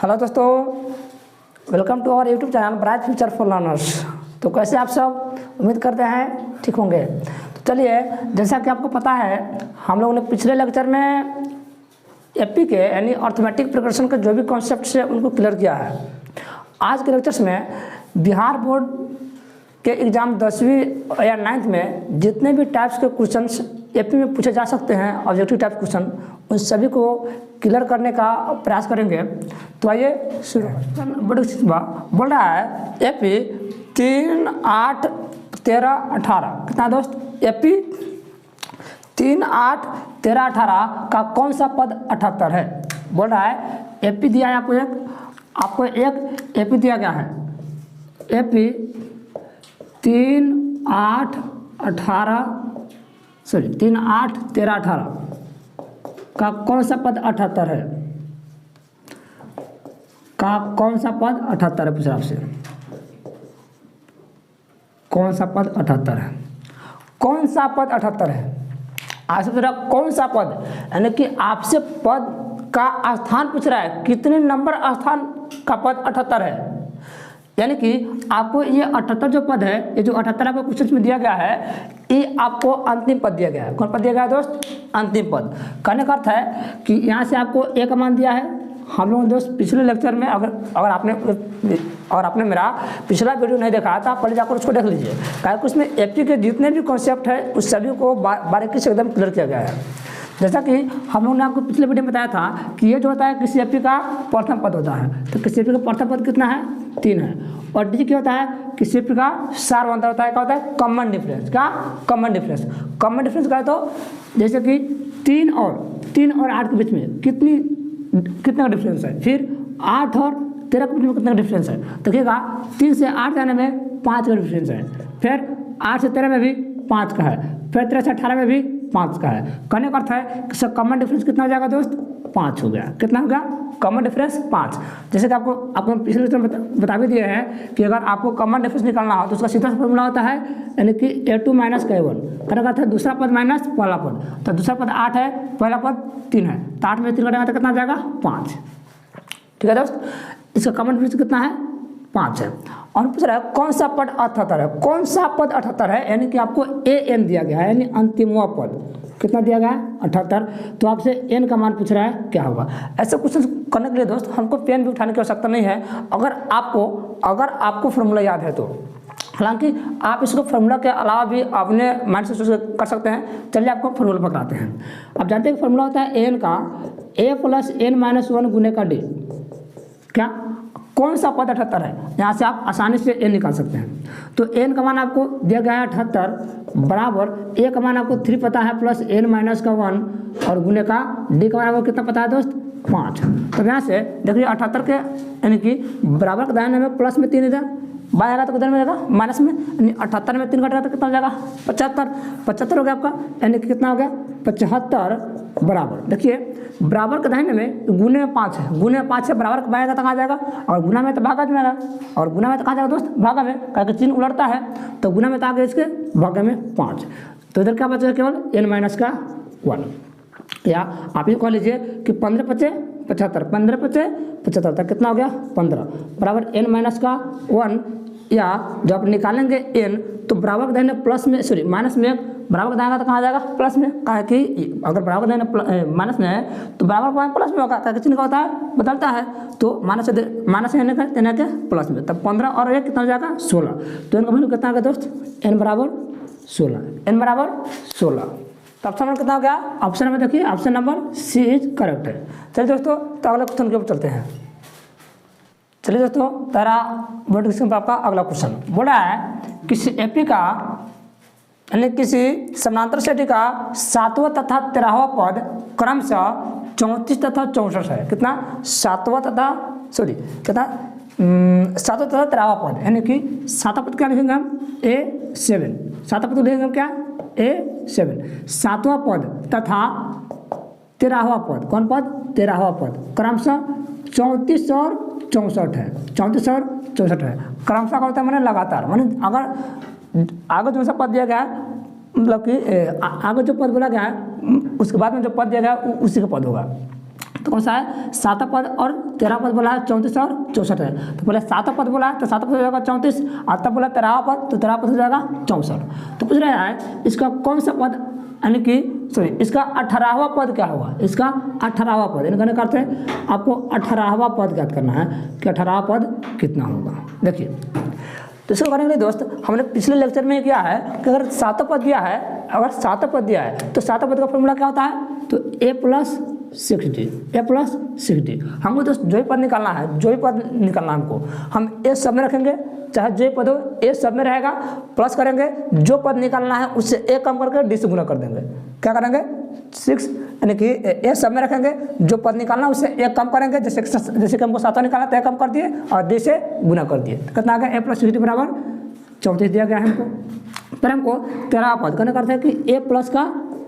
Hello दोस्तों, welcome to our YouTube channel bright future for learners. तो कैसे आप सब, उम्मीद करते हैं ठीक होंगे। तो चलिए, जैसा कि आपको पता है, हम लोगों ने पिछले लेक्चर में एपी के यानी अर्थमेटिक प्रोग्रेशन के जो भी कॉन्सेप्ट है उनको क्लियर किया है। आज के लेक्चर्स में बिहार बोर्ड के एग्ज़ाम 10वीं या 9th में जितने भी टाइप्स के क्वेश्चंस एपी में पूछे जा सकते हैं, ऑब्जेक्टिव टाइप क्वेश्चन, उन सभी को क्लियर करने का प्रयास करेंगे। तो आइए शुरू। बोल रहा है एपी 3, 8, 13, 18 कितना दोस्त? एपी 3, 8, 13, 18 का कौन सा पद 78 है? बोल रहा है एपी दिया है आपको एक एपी दिया गया है। एपी 3, 8, 13, 18 का कौन सा पद 78 है? का कौन सा पद 78 है? पूछ रहा आपसे, कौन सा पद 78 है? कौन सा पद 78 है? आपसे पूछ रहा कौन सा पद, यानी कि आपसे पद का स्थान पूछ रहा है, कितने नंबर स्थान का पद 78 है। यानी कि आपको ये 78 जो पद है, ये जो 78 आपको क्वेश्चन में दिया गया है, ये आपको अंतिम पद दिया गया है। कौन पद दिया गया है दोस्त? अंतिम पद। कहने का अर्थ है कि यहाँ से आपको एक मान दिया है। हम लोगों ने दोस्त पिछले लेक्चर में अगर आपने मेरा पिछला वीडियो नहीं देखा था, पहले जाकर उसको देख लीजिए, क्योंकि उसमें एपी के जितने भी कॉन्सेप्ट है उस सभी को बारीकी से एकदम क्लियर किया गया है। जैसा कि हम लोगों ने आपको पिछले वीडियो में बताया था कि ये जो होता है किसी एपी का प्रथम पद होता है। तो किसी एपी का प्रथम पद कितना है? 3 है। और डी क्या होता है? किसी एपी का सार अंतर होता है। क्या होता है? Common difference. क्या? Common difference. कॉमन डिफरेंस का तो जैसे कि 3 और 8 के बीच में कितना डिफरेंस है, फिर 8 और 13 के बीच में कितना डिफरेंस है। देखिएगा 3 से 8 जाने में 5 का डिफरेंस है, फिर 8 से 13 में भी 5 का है, फिर 13 से 18 में भी 5 का है। कहने का अर्थ है कि कॉमन डिफरेंस कितना हो जाएगा दोस्त? 5 हो गया। कितना हो गया? Common difference 5। जैसे कि आपको पिछले लेक्चर में बता भी दिए हैं कि अगर आपको कॉमन डिफरेंस निकालना हो तो उसका सीधा फॉर्मूला होता है, यानी कि A2 माइनस K1। कहने का अर्थ है दूसरा पद माइनस पहला पद। तो दूसरा पद 8 है, पहला पद 3 है, तो 8 में 3 घटाएंगे तो कितना हो जाएगा? 5। ठीक है दोस्त, इसका कॉमन डिफरेंस कितना है? 5 है। और पूछ रहा है कौन सा पद 78 है? कौन सा पद 78 है? यानी कि आपको AN दिया गया है, यानी अंतिमवा पद कितना दिया गया है? 78। तो आपसे N का मान पूछ रहा है, क्या होगा? ऐसे क्वेश्चन करने के लिए दोस्त हमको पेन भी उठाने की आवश्यकता नहीं है, अगर आपको फॉर्मूला याद है तो। हालांकि आप इसको फॉर्मूला के अलावा भी अपने माइंड से कर सकते हैं। चलिए आपको फॉर्मूला पकड़ाते हैं। आप जानते हैं फॉर्मूला होता है एन का A + N - 1 गुने का D। क्या? कौन सा पद 78 है? यहाँ से आप आसानी से n निकाल सकते हैं। तो n का मान आपको दिया गया है 78 बराबर A का मान आपको 3 पता है प्लस N - 1 और गुने का D का मान आपको कितना पता है दोस्त? 5। तो यहाँ से देखिए 78 के यानी कि बराबर के दाहिने में प्लस में 3 इधर, बाएं आएगा तो किधर में रहेगा? माइनस में। यानी 78 में 3 घटेगा तो कितना हो जाएगा? 75 हो गया आपका, यानी कि कितना हो गया? 75 बराबर। देखिए बराबर के दाहिने में गुने में 5 है, गुने में 5 से बराबर का बाएं तक आ जाएगा, और गुना में तो भागा में आएगा, और गुना में तो कहाँ जाएगा दोस्त? भागा में, क्योंकि चिन्ह उलटता है, तो गुना में तो आ गया इसके भागा में 5। तो इधर क्या बचेगा? केवल N - 1। या आप ये कह लीजिए कि 15 × 5 = 75, 15 × 5 = 75, तक कितना हो गया? 15 बराबर N - 1। या जब आप निकालेंगे n तो बराबर के दाहिने प्लस में माइनस में, बराबर का दाएगा तो कहाँ जाएगा? प्लस में। कहा कि अगर बराबर का दाहिने माइनस में है तो बराबर का प्लस में होगा, क्या चिन्ह का होता है? बदलता है। तो माइनस के प्लस में, तब 15 और 1 कितना हो जाएगा? 16। तो इनका वैल्यू कितना आ गया दोस्त? n बराबर 16। तो ऑप्शन नंबर कितना हो गया? ऑप्शन नंबर देखिए, option number C is correct है। चलिए दोस्तों, तो अगले क्वेश्चन के ऊपर चलते हैं। चलिए दोस्तों, तेरा बोर्ड एग्जाम का आपका अगला क्वेश्चन बोला है किसी एपी का यानी किसी समानांतर सेटी का 7वां तथा 13वां पद क्रमशः 34 तथा 64 है। कितना? 7वां तथा 13वां पद, यानी कि 7वां पद क्या लिखेंगे हम? A7। 7वां पद लिखेंगे हम क्या? A7। 7वां पद तथा 13वां पद, कौन पद? 13वां पद क्रमशः 34 और 64 है। 34 और 64 है। क्रमशः का होता है मैंने लगातार, माने अगर आगे जो सा पद दिया गया है, मतलब कि आगे जो पद बोला गया है उसके बाद में जो पद दिया गया है उसी का पद होगा। तो कौन सा है, 7वां पद और 13वां पद बोला है 34 और 64 है। तो पहले 7वां पद बोला है तो 7वां पद हो जाएगा 34, और तब बोला 13वां पद तो 13वां पद हो जाएगा 64। तो पूछ रहा है इसका कौन सा पद, यानी कि सॉरी इसका 18वां पद क्या होगा, इसका 18वां पद, यानी कहने का अर्थ है आपको 18वां पद ज्ञात करना है कि 18वां पद कितना होगा। देखिए तो इसको करने के लिए दोस्त हमने पिछले लेक्चर में किया है कि अगर 7वां पद दिया है, अगर 7वां पद दिया है तो 7वां पद का फॉर्मूला क्या होता है, तो a + 60, a + 60। हमको दोस्त जो ही पद निकालना है, जो ही पद निकालना है हमको, हम a सब में रखेंगे, चाहे जो ही पद हो a सब में रहेगा, प्लस करेंगे, जो पद निकालना है उससे a कम करके d से गुना कर देंगे। क्या करेंगे 6, यानी कि a सब में रखेंगे, जो पद निकालना है उससे a कम करेंगे, जैसे कि हमको 7वां निकालना तो a कम कर दिए और d से गुना कर दिए। तो कितना आ गया, a + 60 बराबर 34 दिया गया है हमको। फिर हमको 13वां पद करने का अर्थ है कि a प्लस का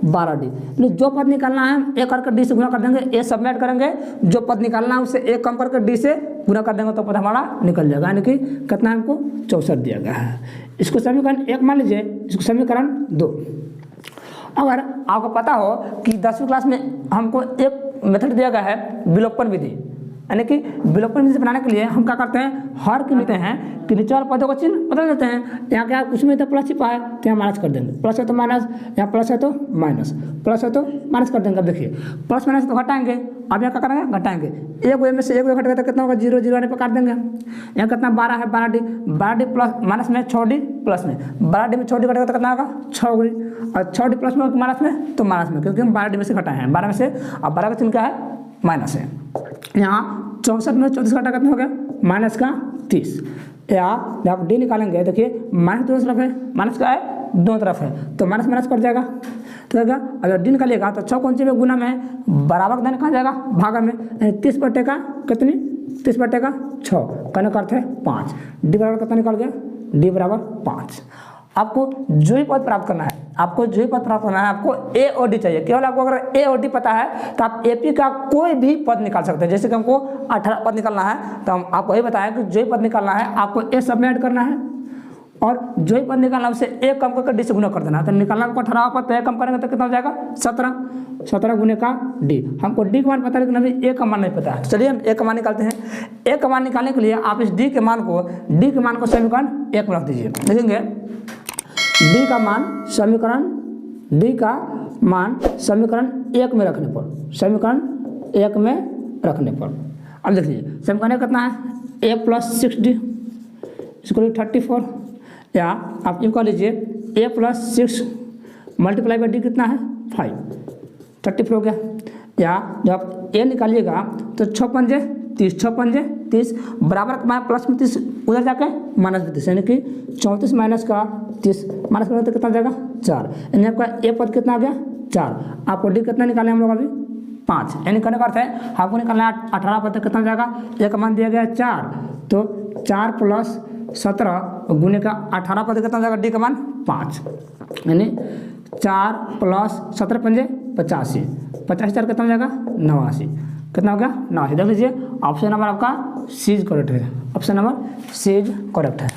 12d, जो पद निकालना है a करके d से गुना कर देंगे, a सब में ऐड करेंगे, जो पद निकालना है उससे a कम करके d से गुना कर देंगे तो पद हमारा निकल जाएगा, यानी कि कितना हमको 64 दिया गया है। इसको समीकरण 1 मान लीजिए, इसको समीकरण 2। अगर आपको पता हो कि 10वीं क्लास में हमको एक मेथड दिया गया है विलोपन विधि, यानी कि विलोपन विधि से बनाने के लिए हम क्या करते हैं, हर के मिलते हैं कि नीचे वाले पदों का चिन्ह बदल देते हैं। यहाँ क्या कुछ में तो प्लस छिपा है तो यहाँ माइनस कर देंगे, प्लस है तो माइनस, यहाँ प्लस है तो माइनस, प्लस है तो माइनस कर देंगे। अब देखिए प्लस माइनस तो घटाएंगे, अब यहाँ क्या करेंगे घटाएंगे, एक वे में से एक वे घटेगा तो कितना होगा 0, 0 आने पर काट देंगे। यहाँ कितना 12 है, 12d प्लस माइनस में 6d प्लस में, 12d में 6d घटेगा तो कितना होगा 6 और 6d प्लस में माइनस में तो माइनस में, क्योंकि हम 12d में से घटाए हैं 12 में से, अब 12 का चिन्ह क्या है माइनस है। यहाँ 64 में 34 घटा कितना हो गया माइनस का 30, या जब आप डी निकालेंगे देखिए माइनस दोनों तरफ है, माइनस का है दोनों तरफ है तो माइनस माइनस कट जाएगा। तो क्या अगर डी निकालिएगा तो 6 कौन सी में गुना में बराबर का कहा जाएगा भागा में, 30 बटे का कितनी 30 बटे का 6 कहने का अर्थ है 5, डी बराबर कितना निकल गया, डी बराबर 5। आपको जो ही पद प्राप्त करना है, आपको जो ही पद प्राप्त करना है, आपको ए और डी चाहिए। केवल आपको अगर ए और डी पता है तो आप एपी का कोई भी पद निकाल सकते हैं। जैसे कि हमको 18 पद निकालना है तो हम आपको ये बताया कि जो ही पद निकालना है आपको ए सब में ऐड करना है, और जो ही पद निकालना है उसे ए कम करके डी से गुना कर देना है। तो निकालना हमको 18 पद, तो ए कम करेंगे तो कितना हो जाएगा 17 गुने का डी। हमको डी का मान पता है लेकिन हमें ए का मान नहीं पता है। चलिए हम ए का मान निकालते हैं। ए का मान निकालने के लिए आप इस डी के मान को समीकरण 1 में रख दीजिए। देखेंगे डी का मान समीकरण 1 में रखने पर, समीकरण 1 में रखने पर अब देख लीजिए समीकरण कितना है, a + 6d इसको 34, या आप ये कह लीजिए a + 6 मल्टीप्लाई बाई डी कितना है 5, 34 हो गया। या जब आप a निकालिएगा तो 6 पंजे 30 बराबर का प्लस में 30 उधर जाके माइनस में 30, यानी कि 34 माइनस का 30 माइनस करेंगे तो कितना जाएगा 4, यानी आपका ए पद कितना आ गया 4। आपको डी कितना निकाले हम लोग अभी 5, यानी करने का अर्थ है आपको निकालना है 18 पद कितना जाएगा, ए का मान दिया गया 4 तो 4 + 17 गुने का 18 पद कितना जाएगा डी का मान 5, यानी 4 + 17 पंजे 85, 4 कितना हो जाएगा 89, कितना हो गया 89। देख लीजिए ऑप्शन नंबर आपका सी करेक्ट है, ऑप्शन नंबर सी करेक्ट है।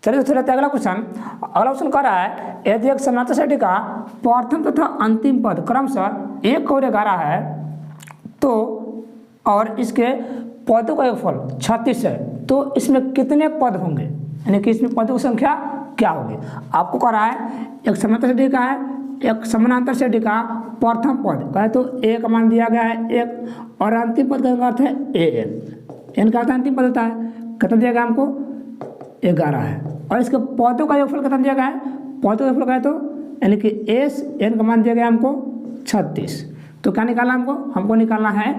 चलिए तो अगला क्वेश्चन, अगला क्वेश्चन कह रहा है यदि एक समानांतर श्रेणी का प्रथम तथा अंतिम पद क्रमशः 1 और 11 है तो और इसके पदों का योगफल 36 है तो इसमें कितने पद होंगे, यानी कि इसमें पदों की संख्या क्या होगी। आपको कह रहा है एक समानांतर श्रेणी का है, एक समानांतर श्रेणी का प्रथम पद कहे तो ए का मान दिया गया है 1 और अंतिम पद का अर्थ है एन का अर्थ अंतिम पद होता है, कितना दिया गया हमको 11 है, और इसके पदों का योगफल कितना दिया गया है, पदों का योगफल कहे तो यानी कि एस एन का मान दिया गया हमको 36। तो क्या निकालना हमको निकालना है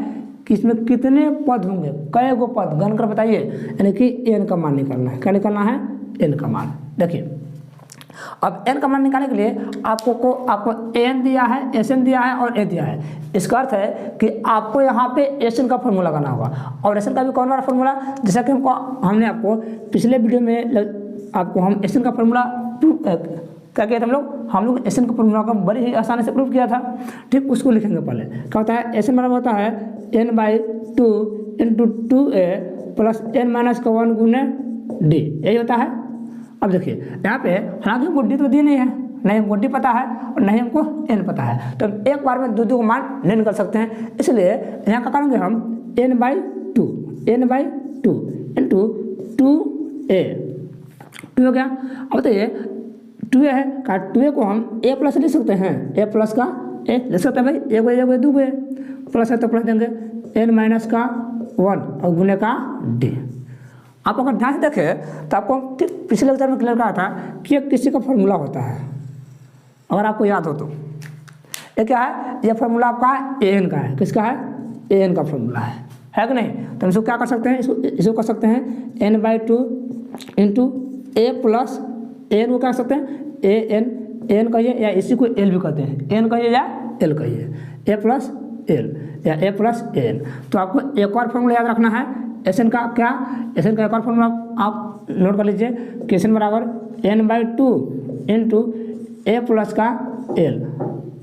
कि इसमें कितने पद होंगे, कई गो पद गण कर बताइए, यानी कि एन का मान निकालना है। क्या निकालना है एन का मान। देखिए अब एन का मान निकालने के लिए आपको एन दिया है, एस एन दिया है और ए दिया है। इसका अर्थ है कि आपको यहाँ पे एस एन का फॉर्मूला लगाना होगा, और एस एन का भी कौन वाला फॉर्मूला, जैसा कि हमने आपको पिछले वीडियो में आपको हम एस एन का फॉर्मूला क्या किया था हम लोग एस एन का फॉर्मूला का बड़ी ही आसानी से प्रूव किया था। ठीक उसको लिखेंगे पहले। क्या होता है एस एन बराबर होता है n/2 × 2a + n-1 गुने डी, यही होता है। अब देखिए यहाँ पे हालांकि हमको डी तो दी नहीं है, नहीं हमको डी पता है और नहीं हमको एन पता है, तो एक बार में दो को मान नहीं निकल सकते हैं। इसलिए यहाँ क्या करेंगे हम n/2 इंटू 2a, 2 हो गया। अब बताइए 2a है का 2a को हम a प्लस लिख सकते हैं, a प्लस का a लिख सकते हैं भाई, एक दो प्लस है तो प्लस देंगे n-1 और गुने का d। आप अगर ध्यान से देखें तो आपको ठीक पिछले लेक्चर में क्लियर कहा था कि ये किसी का फॉर्मूला होता है, अगर आपको याद हो तो। ये क्या है, ये फॉर्मूला आपका an का है, किसका है, an का फॉर्मूला है कि नहीं। तो हम इसको क्या कर सकते हैं, इसको कर सकते हैं n/2 into a plus n को क्या कर सकते हैं an कहिए या इसी को l भी कहते हैं, n कहिए या l कहिए, a प्लस l या a प्लस n। तो आपको एक और फॉर्मूला याद रखना है एन का, क्या एन का एक और फॉर्मूला आप नोट कर लीजिए कि एन बराबर n/2 इंटू a प्लस का l।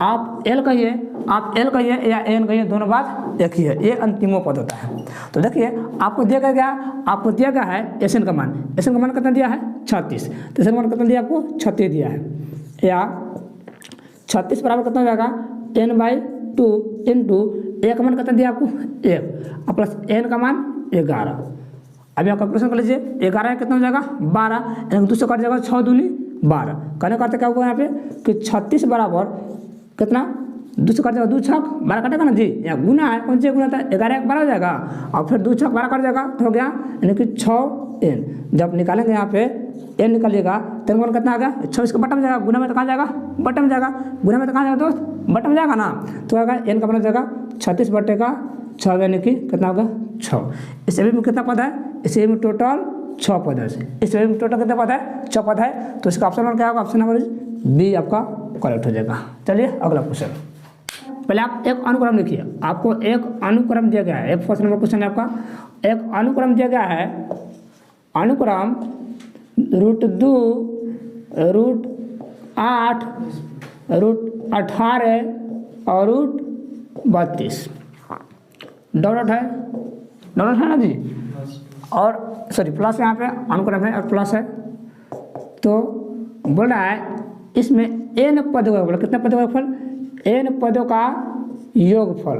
आप l कहिए या n कहिए, दोनों बात एक ही है, ये अंतिमों पद होता है। तो देखिए आपको दिया गया, आपको दिया गया है एन का मान कितना दिया है 36, तो एन का मान कितना दिया आपको 36 दिया है, या 36 बराबर कितना हो जाएगा n/2 इंटू a का मान कितना दिया आपको 1 और प्लस n का मान 11। अभी आप कैलकुलेशन कर लीजिए, 11 कितना हो जाएगा 12, दूसरे कट जाएगा 6 दूनी 12, कहने का अर्थ क्या होगा यहाँ पे कि 36 बराबर कितना, दूसरे कट जाएगा 2 छक 12 कटेगा ना जी, यहाँ गुना है, कौन सी गुना था 11 1 12 हो जाएगा और फिर 2 छक 12 कट जाएगा तो हो गया यानी कि 6n। जब निकालेंगे यहाँ पे n निकालिएगा तो मान कितना आ गया 6, इसका बटन में जाएगा, गुना में तो कहाँ जाएगा बटन में जाएगा, गुना में तो कहाँ जाएगा दोस्त बटन में जाएगा ना, तो आएगा n का बना जाएगा 36/6 यानी कि कितना होगा 6। इस में कितना पद है, इस में टोटल 6 पद है, इस में टोटल कितना पद है 6 पद है। तो इसका ऑप्शन नंबर क्या होगा, ऑप्शन नंबर बी आपका करेक्ट हो जाएगा। चलिए अगला क्वेश्चन, पहले आप एक अनुक्रम लिखिए, आपको एक अनुक्रम दिया गया है, एक फर्स्ट नंबर क्वेश्चन है आपका, एक अनुक्रम दिया गया है, अनुक्रम √2 √8 √18 और √32 डॉट है ना जी, और सॉरी प्लस यहाँ पे अनुक्रम है और प्लस है। तो बोल रहा है इसमें n पदों का योगफल, कितने पदों का योगफल, n पदों का योगफल,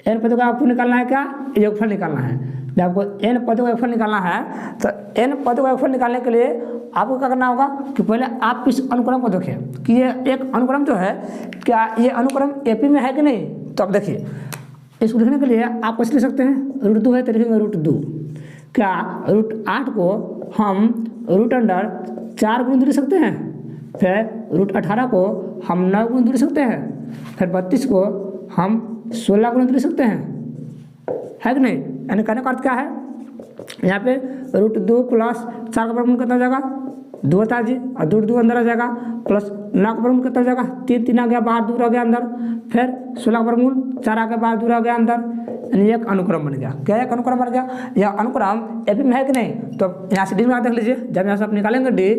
n पदों का आपको निकालना है, क्या योगफल निकालना है। जब आपको n पदों का योगफल निकालना है तो n पदों का योगफल निकालने के लिए आपको क्या करना होगा कि पहले आप इस अनुक्रम को देखिए कि ये एक अनुक्रम जो है, क्या ये अनुक्रम एपी में है कि नहीं। तो आप देखिए इसको लिखने के लिए आप कुछ लिख सकते हैं, √2 है तो लिखेंगे √2, क्या √8 को हम √4 गुण लिख सकते हैं, फिर √18 को हम 9 गुण लिख सकते हैं, फिर 32 को हम 16 गुण लिख सकते हैं, है कि नहीं। यानी कहने का अर्थ क्या है, यहाँ पे √2 प्लस 4 का वर्गमूल कितना हो जाएगा 2 होता है जी, और 2 अंदर आ जाएगा, प्लस 9 का वर्गमूल कितना हो जाएगा 3 आ गया बाहर, 2 आ गया अंदर, फिर 16 का वर्गमूल 4 आ गया बाहर, 2 आ गया अंदर, यानी एक अनुक्रम बन गया। क्या एक अनुक्रम बन गया, यह अनुक्रम एपी में है कि नहीं। तो यहाँ से डी में देख लीजिए, जब यहाँ से आप निकालेंगे डी,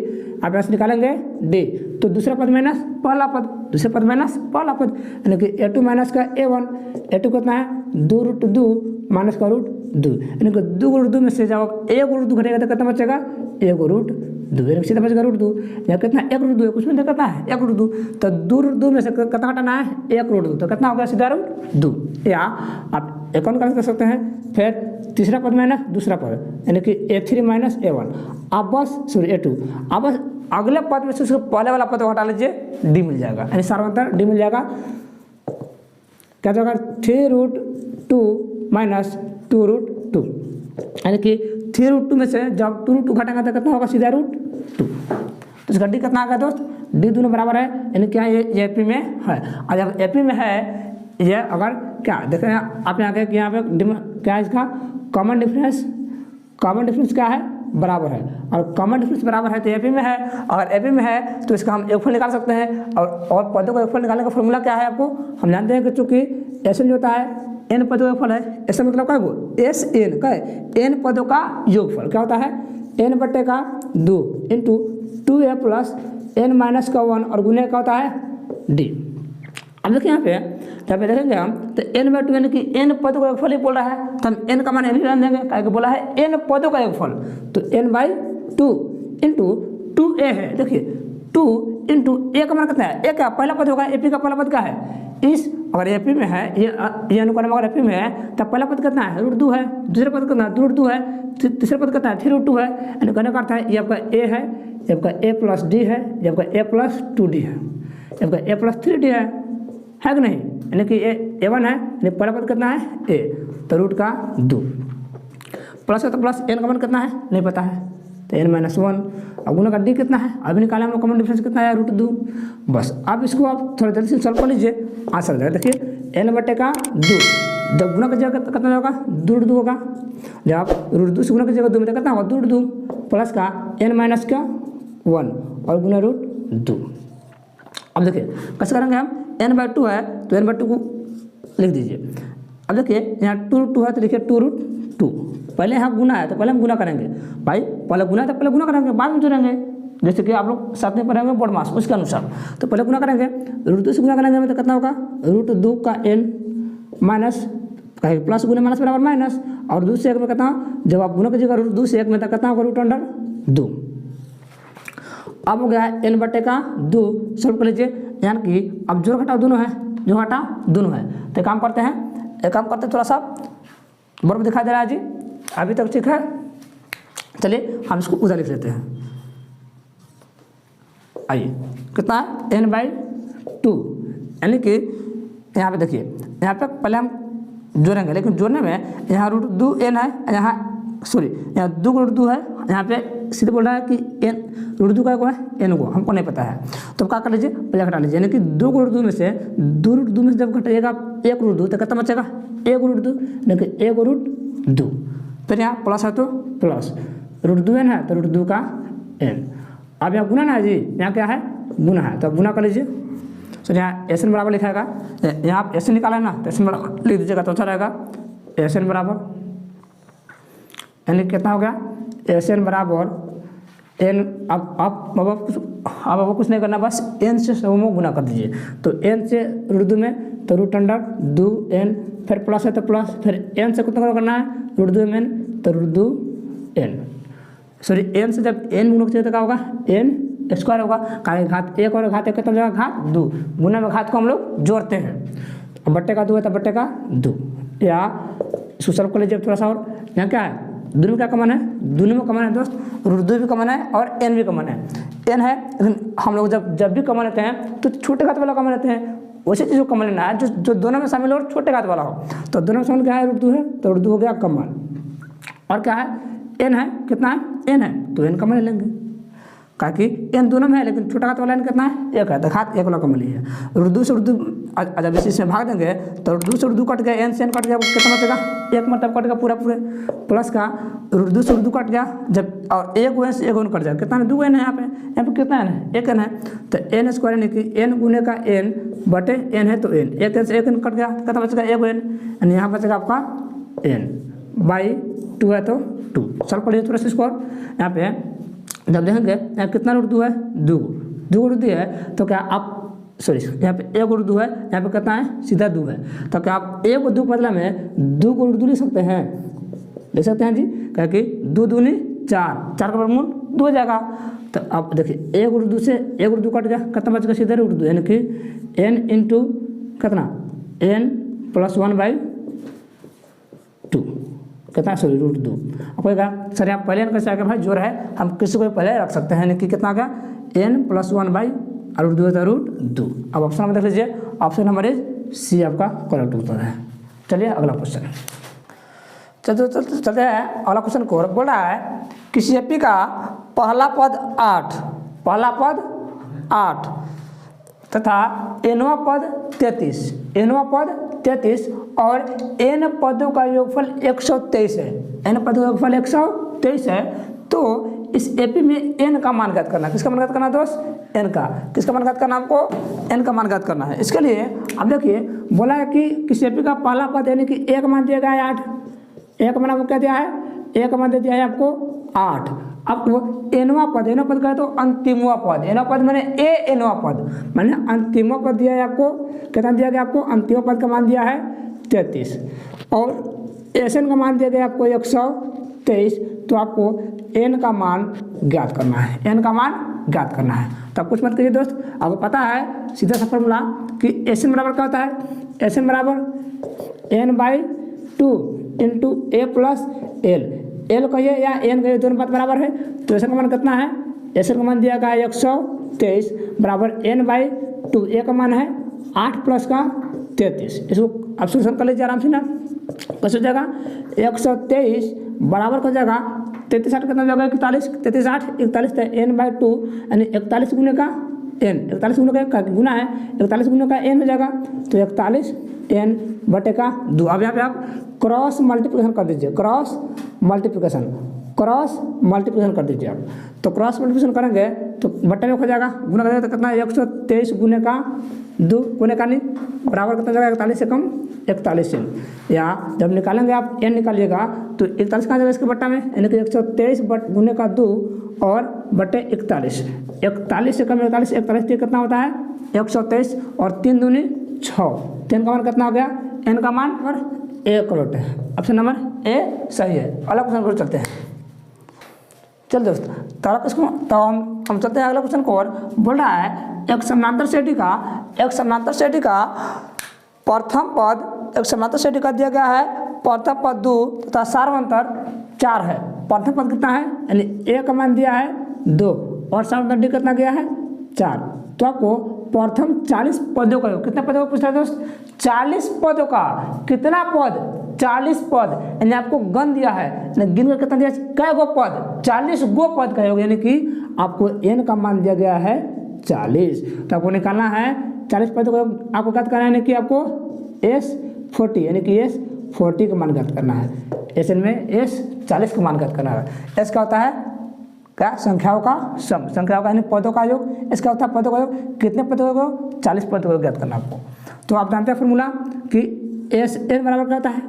आप यहाँ से निकालेंगे डी, तो दूसरा पद माइनस पहला पद, दूसरे पद माइनस पहला पद, यानी कि a2 माइनस का a1, a2 कितना है 2√2 माइनस का √2, यानी कि 2 में से जब 1 घटेगा तो कितना बचेगा 1 सीधा बचेगा √2, या कितना 1 है, कुछ में कितना है 1 तो 2 में से कितना घटाना है 1 तो कितना होगा सीधा √2, या आप एक और कर सकते हैं। फिर तीसरा पद माइनस दूसरा पद, यानी कि a3 माइनस a1, आप बस सॉरी a2, आप बस अगले पद में से उसको पहले वाला पद हटा लीजिए, डी मिल जाएगा, यानी सार्वंतर डी मिल जाएगा। क्या जाएगा 3√2 माइनस 2√2, यानी कि 3√2 में से जब 2√2 घटाएंगे तो कितना होगा सीधा √2। तो इसका डी कितना आ गया दोस्त, डी दोनों बराबर है, यानी क्या ये एपी में है। और जब एपी में है ये, अगर क्या देखें आप यहाँ के कि यहाँ पे क्या है इसका कॉमन डिफरेंस क्या है बराबर है, और कॉमन डिफरेंस बराबर है तो एपी में है। अगर एपी में है तो इसका हम योगफल निकाल सकते हैं, और पदों का योगफल निकालने का फॉर्मूला क्या है आपको हम जानते हैं कि चूंकि एस एन जो होता है n पदों का योगफल है, इसका मतलब क्या है एस एन का n पदों का योगफल क्या होता है n/2 into 2a plus n- का 1 और गुने का होता है डी। अब देखिए यहाँ पे जब देखेंगे हम तो n/2 यानी कि n पदों का योगफल ही बोल रहा है, तो हम n का मान नहीं देंगे, क्या बोला है n पदों का योगफल, तो n/2 इंटू 2a है, देखिए 2 इंटू ए का मान कितना है, ए का पहला पद होगा, एपी का पहला पद क्या है इस, अगर एपी में है ये अनुक्रम अगर एपी में है तब पहला पद कितना है √2 है, दूसरा पद कितना है √2 है, तीसरा पद कितना है 3√2 है। यानी कहने का अर्थ है ये आपका ए है, ये आपका ए प्लस डी है, ये आपका ए प्लस 2d है, ये आपका ए प्लस 3d है कि नहीं। यानी कि ए1 है, यानी पहला पद कितना है ए, तो रूट का 2 प्लस है तो प्लस एन का मान कितना है नहीं पता है तो n-1। अब गुना का डी कितना है अभी निकाले हम लोग, कॉमन डिफरेंस कितना है √2। बस अब इसको आप थोड़ा जल्दी से सॉल्व कर लीजिए, आंसर जाएगा। देखिए n/2 जब गुना का जगह कितना होगा √2 होगा, जब आप √2 से गुना की जगह 2 में कितना होगा √2 प्लस का n-1 और गुना √2। अब देखिए कैसे करेंगे हम, n/2 है तो n/2 को लिख दीजिए। अब देखिए यहाँ 2√2 है तो लिखिए 2√2, पहले यहाँ गुना है तो पहले हम गुना करेंगे भाई, पहले गुना है तो पहले गुना करेंगे बाद में जोड़ेंगे, जैसे कि आप लोग साथ में पढ़ेंगे बोर्ड मास उसके अनुसार। तो पहले गुना करेंगे, √2 से गुना करेंगे तो कितना होगा √2 का n माइनस कहीं प्लस गुना माइनस बराबर माइनस, और 2 से 1 में कितना, जब आप गुना कीजिएगा √2 से 1 में तो कितना होगा √2। अब हो गया n/2, सॉल्व कर लीजिए। यानी कि अब जोड़ घटाव दोनों है, जो घटाव दोनों है, तो काम करते हैं, एक काम करते हैं थोड़ा सा बोर्ड में दिखाई दे रहा है जी, अभी तक ठीक है। चलिए हम इसको उधर लिख लेते हैं, आइए कितना है n/2, यानी कि यहाँ पे देखिए यहाँ पे पहले हम जोड़ेंगे, लेकिन जोड़ने में यहाँ √2n है, यहाँ सॉरी यहाँ 2 है, यहाँ पे सीधे बोल रहा है कि n √2 का है n को हमको नहीं पता है, तो क्या कर लीजिए पहले घटा लीजिए। यानी कि 2 में से 2 में से जब घटाइएगा 1 √2 तो कितना बचेगा 1 √2, लेकिन 1 √2, फिर यहाँ प्लस है तो प्लस √2n है तो √2 का n। अब यहाँ गुना ना है जी, यहाँ क्या है गुना है, तो गुना कर लीजिए। तो यहाँ SN बराबर लिखाएगा, यहाँ आप SN निकाला है ना तो SN बराबर लिख दीजिएगा तो अच्छा रहेगा। SN बराबर यानी कितना हो गया SN बराबर n, अब आप कुछ नहीं करना, बस n से समूह गुना कर दीजिए। तो n से √2 में तो √2n, फिर प्लस है तो प्लस, फिर n से कितना करना है √2n तो √2n, सॉरी n से जब n गुना चाहिए तो क्या होगा n² होगा, घात 1 और घात 1 कितना जाएगा घात 2, गुना में घात को हम लोग जोड़ते हैं, अब बट्टे का 2 है तो बट्टे का 2। या इसको सॉल्व कर लीजिए थोड़ा सा, और यहाँ क्या है दोनों में क्या कॉमन है, दोनों में कॉमन है दोस्त, √2 भी कॉमन है और n भी कॉमन है। n है लेकिन हम लोग जब भी कॉमन लेते हैं तो छोटे घात वाला कॉमन लेते हैं, वैसे चीज़ को कॉमन लेना है जो दोनों में शामिल हो और छोटे घात वाला हो। तो दोनों में शामिल क्या है √2 है तो √2 हो गया कॉमन, और क्या है n है, कितना है n है तो n कॉमन ले लेंगे, ताकि n दोनों में है लेकिन छोटा घात वाला n कितना है 1 है, तो घात 1 वाला कॉमन ही है। √2 से √2 जब इसमें भाग देंगे तो √2 से √2 कट गया, n से n कट गया, कितना बचेगा 1 मतलब कट गया पूरा, प्लस का √2 से √2 कट गया जब, और 1 से 1 कट जाएगा, कितना 2n है, यहाँ पे कितना n है 1n है, तो n² यानी कि n गुने का n बटे n है तो n, 1 से 1n कट गया, कितना बचेगा 1n, यानी यहाँ बचेगा आपका n/2 है तो 2। सॉल्व करिए थोड़ा सा इसको, यहाँ पे जब देखेंगे यहाँ कितना √2 है 2 √2 है, तो क्या आप सॉरी यहाँ पे 1 √2 है, यहाँ पे कितना है सीधा 2 है, तो क्या आप 1 को 2 के बदला में 2 को √2 लिख सकते हैं जी, क्या कि 2 दूनी 4, 4 का वर्गमूल 2 हो जाएगा। तो अब देखिए 1 √2 से 1 √2 कट गया, कितना बचेगा सीधा √2, यानी कि n इंटू कितना n + 1/2 कितना सॉरी √2। अब कहेगा सर यहाँ पहले n कैसे आ गया भाई, जोड़ है हम किसी को पहले रख सकते हैं, यानी कि कितना आ गया n + 1/√2 √2। अब ऑप्शन नंबर देख लीजिए, ऑप्शन नंबर इज सी आपका करेक्ट उत्तर है। चलिए अगला क्वेश्चन चलते हैं, अगला क्वेश्चन को बोल रहा है किसी एपी का पहला पद 8 तथा nवां पद 33 और n पदों का योगफल 123 है, n पदों का योगफल 123 है, तो इस एपी में n का मान ज्ञात करना है। किसका मान ज्ञात करना है दोस्त, n का। किसका मान ज्ञात करना है आपको, n का मान ज्ञात करना है। इसके लिए अब देखिए बोला है कि किसी एपी का पहला पद यानी कि 1 मान दिया गया है 8, 1 मान आपको क्या दिया है 1 मान दे दिया है आपको 8। अब वो nवां पद का है तो अंतिमवां पद, nवां पद मैंने nवां पद मैंने अंतिमवां पद दिया है आपको, कितना दिया गया आपको अंतिमवां पद का मान दिया है 33 और SN का मान दिया गया आपको 123, तो आपको n का मान ज्ञात करना है, n का मान ज्ञात करना है। तो आप कुछ मत करिए दोस्त, आपको पता है सीधा सा फॉर्मूला कि एस एन बराबर क्या होता है, एस एन बराबर n by two into a plus l, l कहिए या एन कहिए दोनों बात बराबर है। तो एस एन का मान कितना है, एस एन का मान दिया गया है 123 बराबर एन बाई टू, ए का मान है 8 प्लस का 33। इसको आप सोल्यूशन कर लीजिए आराम से ना, कैसे हो जाएगा 123 बराबर हो जाएगा 33 8 कितना हो जाएगा 41, 33 8 41 तो एन बाई टू यानी 41 गुने का एन, 41 गुने का गुना है 41 गुने का एन हो जाएगा, तो 41 एन बटे का 2। अब यहाँ पे आप क्रॉस मल्टीप्लिकेशन कर दीजिए, क्रॉस मल्टीप्लिकेशन कर दीजिए आप। तो क्रॉस मल्टीप्लिकेशन करेंगे तो बटे में हो जाएगा, गुना करेंगे तो कितना 123 गुने का 2 गुने का नहीं बराबर कितना जाएगा 41 से कम 41 एन, या जब निकालेंगे आप एन निकालिएगा तो 41 कहाँ जाएगा इसके बट्टा में, यानी कि 123 गुने का 2 और बटे 41, 41 से कम 41, 41 कितना होता है 123 और 3 दूनी 6, 3 का मान कितना हो गया, एन का मान और ए करोट है, ऑप्शन नंबर ए सही है। अगला क्वेश्चन को चलते हैं, चल दोस्त तो हम चलते हैं अगला क्वेश्चन को। और बोल रहा है एक समानांतर श्रेणी का प्रथम पद, एक समानांतर श्रेणी का दिया गया है प्रथम पद 2 तथा सार्वंतर 4 है। प्रथम पद कितना है, यानी ए का मान दिया है 2 और सार्वंतर डी कितना गया है 4। तो आपको प्रथम 40 पदों का, कितने पदों का पूछ रहा है दोस्त, 40 पदों का, कितना पद 40 पद, यानी आपको गण दिया है, गिन कर कितना दिया, कै गो पद 40 गो पद का होगा, यानी कि आपको एन का मान दिया गया है 40। तो आपको निकालना है 40 पदों को, आपको ज्ञात करना है, यानी कि आपको S40 यानी कि S40 का मान ज्ञात करना है, एस एन में S40 का मान ज्ञात करना है। एस का होता है क्या, संख्याओं का सम, संख्याओं का यानी पदों का योग, इसका होता है पदों का योग, कितने पदों का, 40 पदों का ज्ञात करना आपको। तो आप जानते हैं फॉर्मूला कि एस एन बराबर क्या होता है,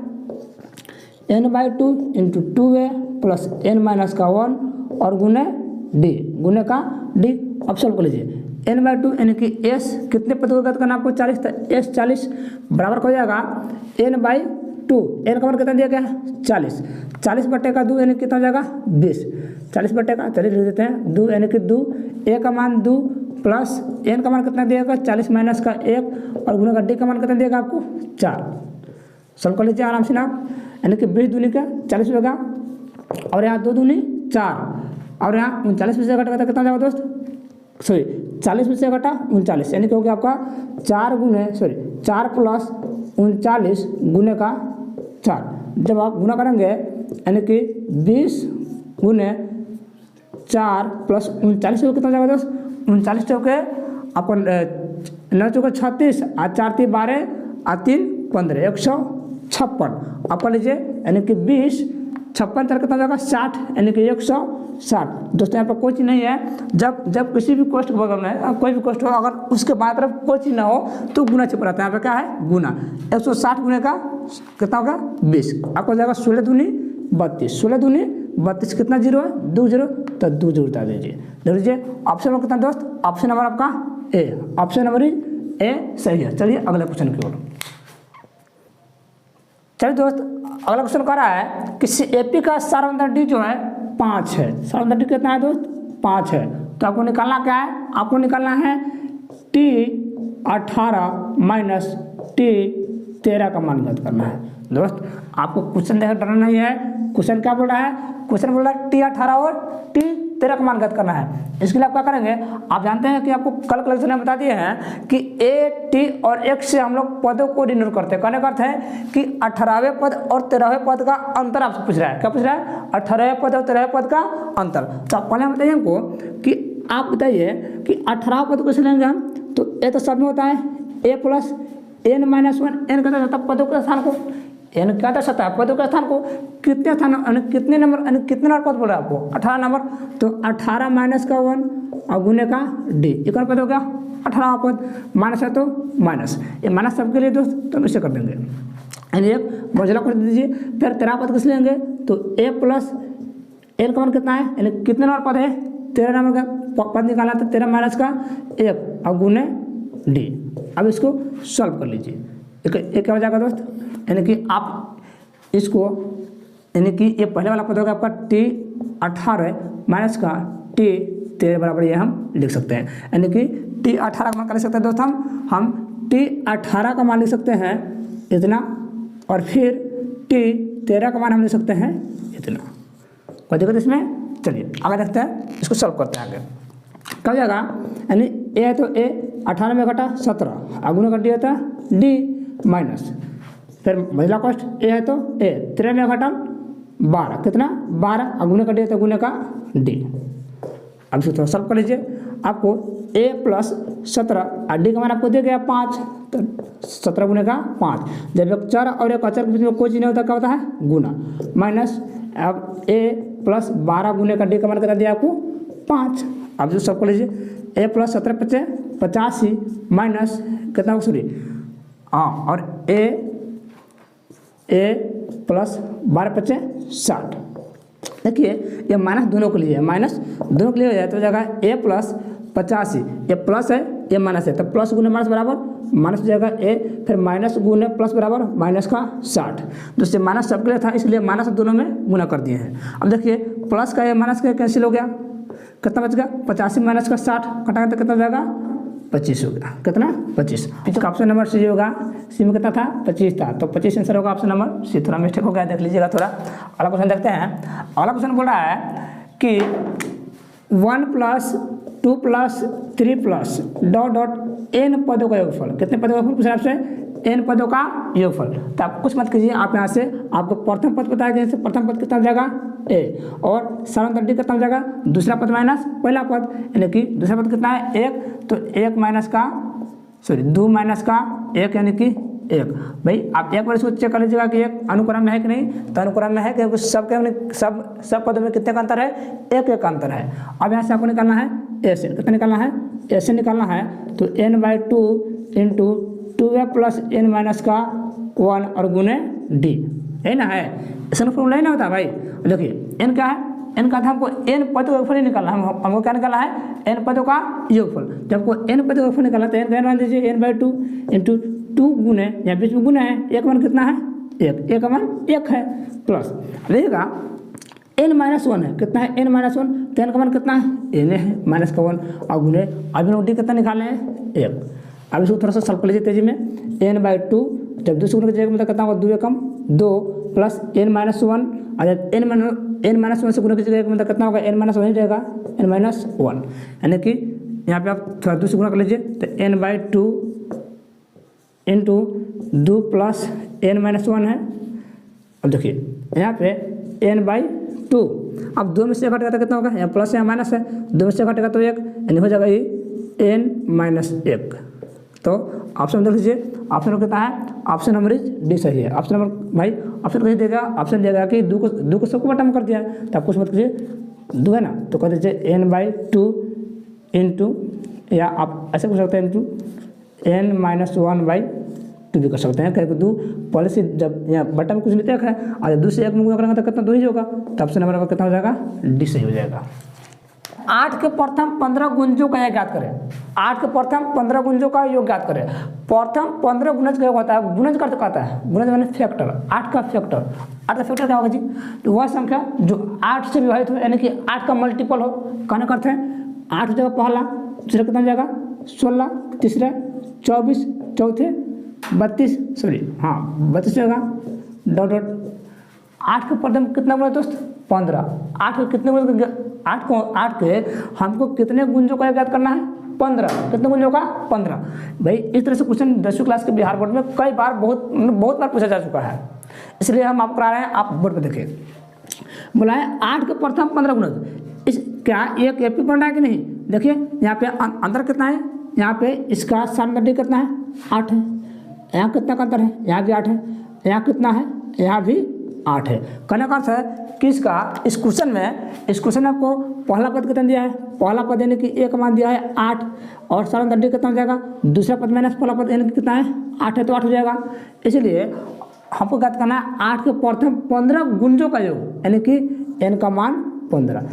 n by two into 2a plus n minus का 1 और गुने डी, गुने का डी। अब सॉल्व कर लीजिए, एन बाई टू यानी कि एस कितने पदों का ज्ञात करना आपको 40, तो एस 40 बराबर हो जाएगा एन बाई टू, एन का मान कितना दिया गया 40, 40 बटे का 2 यानी कितना हो जाएगा 20, 40 बटे का 40 लिख देते हैं 2 यानी कि 2, ए का मान 2 प्लस एन का मान कितना दिएगा 40 माइनस का 1 और गुना का डी का मान कितना देगा आपको 4। सॉल्व कर लीजिए आराम से ना, यानी कि 20 दूनी का 40 होगा और यहाँ 2 दूनी 4 और यहाँ 39 में से घटा कितना जाएगा दोस्त, सॉरी 40 में से घटा 39 यानी कि हो गया आपका 4 प्लस 39 गुने का 4। जब आप गुना करेंगे यानी कि 20 गुने 4 प्लस 39 को कितना जाएगा दोस्त, 39 चौके आपको 9 चौके 36 और 4 3 12 और 3 15 156 आप कर लीजिए, यानी कि 20 56 4 कितना जाएगा 60 यानी कि 160। दोस्तों यहाँ पर कोई चीज़ नहीं है, जब किसी भी कोष्ठ के बगल में कोई भी कोष्ठ हो अगर उसके बाएं तरफ कोई चीज़ ना हो तो गुना छिप रहता है, यहाँ पर क्या है गुना, 160 गुने का कितना होगा 20, आपको जाएगा 16 दूनी 32, 16 दूनी 32 कितना जीरो है 2 जीरो, तो 2 जीरो उतार दीजिए। ऑप्शन नंबर कितना दोस्त, ऑप्शन नंबर आपका ए, ऑप्शन नंबर ए सही है। चलिए अगले क्वेश्चन की ओर। चलिए दोस्त अगला क्वेश्चन कह रहा है कि एपी का सार्वंतर डी जो है 5 है, सार्वंतर डी कितना है दोस्त 5 है। तो आपको निकालना क्या है, आपको निकालना है T18 माइनस T13 का मान ज्ञात करना है। दोस्त आपको क्वेश्चन देखकर डरना नहीं है, क्वेश्चन क्या बोल रहा है, क्वेश्चन बोल रहा है T18 और T13 का मान ज्ञात करना है। इसके लिए आप क्या करेंगे, आप जानते हैं कि आपको कल क्लास में बता दिए हैं कि A, T और X से हम लोग पदों को डिनोट करते हैं। कहने का अर्थ है कि 18वें पद और 13वें पद का अंतर आपसे पूछ रहा है, क्या पूछ रहा है 18वें पद और 13वें पद का अंतर। तो आप पहले बताइए हमको कि आप बताइए कि 18वां पद कैसे लेंगे हम, तो ए तो सब में होता है A plus n minus 1, n कहता है पदों के स्थान को, एन क्या दर्शाता है पदों के स्थान को, कितने स्थान कितने नंबर कितने नंबर पद बोल रहा है आपको 18 नंबर, तो 18 माइनस का 1 और गुने का डी, एक और पद हो गया 18वां पद, माइनस है तो माइनस, ये माइनस सबके लिए दोस्त तो इसे कर देंगे, यानी एक मौजूदा कर दीजिए। फिर 13 पद किस लेंगे, तो ए प्लस एन का मान कितना है, यानी कितने नंबर पद है 13 नंबर का पद निकालना, तो 13 माइनस का 1 और गुने डी। अब इसको सॉल्व कर लीजिए, एक क्या हो जाएगा दोस्त, यानी कि आप इसको यानी कि ये पहले वाला पद होगा आपका T18 माइनस का 13 बराबर ये हम लिख सकते हैं, यानी कि T18 का मान कर सकते हैं दोस्त हम T18 का मान लिख सकते हैं इतना, और फिर T13 का मान हम लिख सकते हैं इतना। कोई दिक्कत इसमें? चलिए आगे देखते हैं, इसको सॉल्व करते हैं आगे। क्या हो जाएगा, यानी ए है तो ए 18 में घटा 17 अगुने का डी होता है डी माइनस, फिर महिला कॉस्ट ए है तो ए 13 में घटा 12 कितना 12 अगुने का डी होता है गुने का डी। अब इसको थोड़ा सॉल्व कर लीजिए, आपको ए प्लस 17 और डी का मान आपको दे गया 5, तो 17 गुने का 5, जब एक चर और एक अचर के बीच में कोई चीज़ नहीं होता क्या होता है गुना, माइनस अब ए प्लस 12 गुने का डी का मान कितना दिया आपको 5। अब जो सॉल्व कर लीजिए, ए प्लस 17 × 85 माइनस कितना होगा सॉरी हाँ, और ए प्लस 12 × 60। देखिए ये माइनस दोनों के लिए है, माइनस दोनों के लिए हो जाए तो जगह ए प्लस 85, ये प्लस है ये माइनस है, तो प्लस गुने माइनस बराबर माइनस हो जाएगा ए, फिर माइनस गुने प्लस बराबर माइनस का 60, जिससे माइनस सबके लिए था इसलिए माइनस दोनों में गुना कर दिए हैं। अब देखिए प्लस का ये माइनस का कैंसिल हो गया, कितना बच गया 85 माइनस का 60 कटाएंगे तो कितना हो जाएगा 25 हो गया, कितना 25। तो ऑप्शन नंबर सी होगा, सी में कितना था 25 था, तो 25 आंसर होगा ऑप्शन नंबर सी। थोड़ा मिस्टेक हो गया, देख लीजिएगा थोड़ा। अगला क्वेश्चन देखते हैं। अगला क्वेश्चन बोल रहा है कि 1 + 2 + 3 + डॉट डॉट एन पदों का योगफल, कितने पदों का योगफल पूछ रहा है आपसे, एन पदों का योगफल। तो आप कुछ मत कीजिए, आप यहाँ से आपको प्रथम पद पता है, जैसे प्रथम पद कितना हो जाएगा ए, और साधारण डी कितना हो जाएगा दूसरा पद माइनस पहला पद, यानी कि दूसरा पद कितना है 1, तो 1 माइनस का सॉरी 2 माइनस का 1 यानी कि 1। भाई आप एक बार इसको चेक कर लीजिएगा कि एक अनुक्रम में है कि नहीं, तो अनुक्रम में है, क्योंकि सब पदों में कितने का अंतर है, एक का अंतर है। अब यहाँ से आपको निकालना है ए से, कितना निकालना है ए से निकालना है, तो n/2 × 2a + n माइनस का 1 और गुने डी, है ना, है इसका फॉर्मूला ही ना होता भाई। देखिए n क्या है, n का था हमको n पदों का योगफल निकालना है, हमको क्या निकालना है n पदों का योगफल। जब को n पदों का योगफल निकालना तो n का मान दीजिए n/2 × 2 गुने, यहाँ बीच में गुना है, एक मान कितना है 1, एक का मान 1 है, प्लस देखिएगा n-1 है, कितना है n-1, तो n का मान कितना है n है माइनस का 1 और गुने, अभी डी कितना निकालना है 1। अब इसको थोड़ा सा सॉल्व कर लीजिए तेजी में, n/2 जब 2 से गुना कीजिएगा मतलब कितना होगा 2 एकम 2 प्लस n-1, और जब n-1 से गुना कीजिएगा मतलब कितना होगा n-1 ही रहेगा n-1, यानी कि यहाँ पे आप थोड़ा 2 से गुना कर लीजिए, तो n/2 × 2 प्लस n-1 है। अब देखिए यहाँ पे n/2, अब 2 में से घटेगा तो कितना होगा, यहाँ प्लस यहाँ माइनस है, 2 में से घटेगा तो 1, यानी हो जाएगा ये n-1। तो ऑप्शन देख लीजिए, ऑप्शन नंबर कितना है, ऑप्शन नंबर डी सही है। ऑप्शन नंबर भाई ऑप्शन कहीं देगा, ऑप्शन देगा कि 2 को सबको बटा में कर दिया है, तो आप कुछ मत कीजिए 2 है ना, तो कह दीजिए n/2 × या आप ऐसे पूछ सकते हैं n-1/2 भी कर सकते हैं, क्योंकि 2 पहले से जब यहाँ बटा में कुछ नहीं एक है, और जब 2 से 1 में गुणा करेंगे तो कितना 2 ही होगा, तो ऑप्शन नंबर कितना हो जाएगा डी सही हो जाएगा। 8 के प्रथम 15 गुंजों का योग ज्ञात करें। 8 के प्रथम 15 गुंजों का योग ज्ञात करें। प्रथम 15 गुणज का योग होता है, गुणज का अर्थ कहता है, गुणज माने फैक्टर, 8 का फैक्टर। 8 का फैक्टर क्या होगा जी, तो वह संख्या जो 8 से विभाजित हो, यानी कि 8 का मल्टीपल हो, कहने का अर्थ है 8 जगह पहला, दूसरा कितना हो जाएगा 16, तीसरा 24, चौथे 32 होगा डॉट डॉट। 8 के प्रथम कितना गुणा दोस्त 15, 8 के कितने गुणा, 8 के हमको कितने गुंजों का ज्ञात करना है 15, कितने गुंजों का 15। भाई इस तरह से क्वेश्चन 10वीं क्लास के बिहार बोर्ड में कई बार बहुत बार पूछा जा चुका है, इसलिए हम आपको करा रहे हैं, आप बोर्ड पर देखिए। बोला है 8 के प्रथम 15 गुणज, इस क्या एक एपी बन रहा है कि नहीं, देखिए यहाँ पे अंतर कितना है, यहाँ पे इसका सामने कितना है 8 है, यहाँ कितना का अंतर है, यहाँ भी 8 है, यहाँ कितना है, यहाँ भी 8 है। कहने का अर्थ है कि इस क्वेश्चन में आपको पहला पद कितना दिया है, पहला पद यानी कि एक मान दिया है 8, और सारण दंडी कितना हो जाएगा, दूसरा पद माइनस पहला पद यानी कि कितना है 8 है, तो 8 हो जाएगा। इसलिए हमको ज्ञात करना है 8 के प्रथम 15 गुंजों का योग, यानी कि n का मान 15।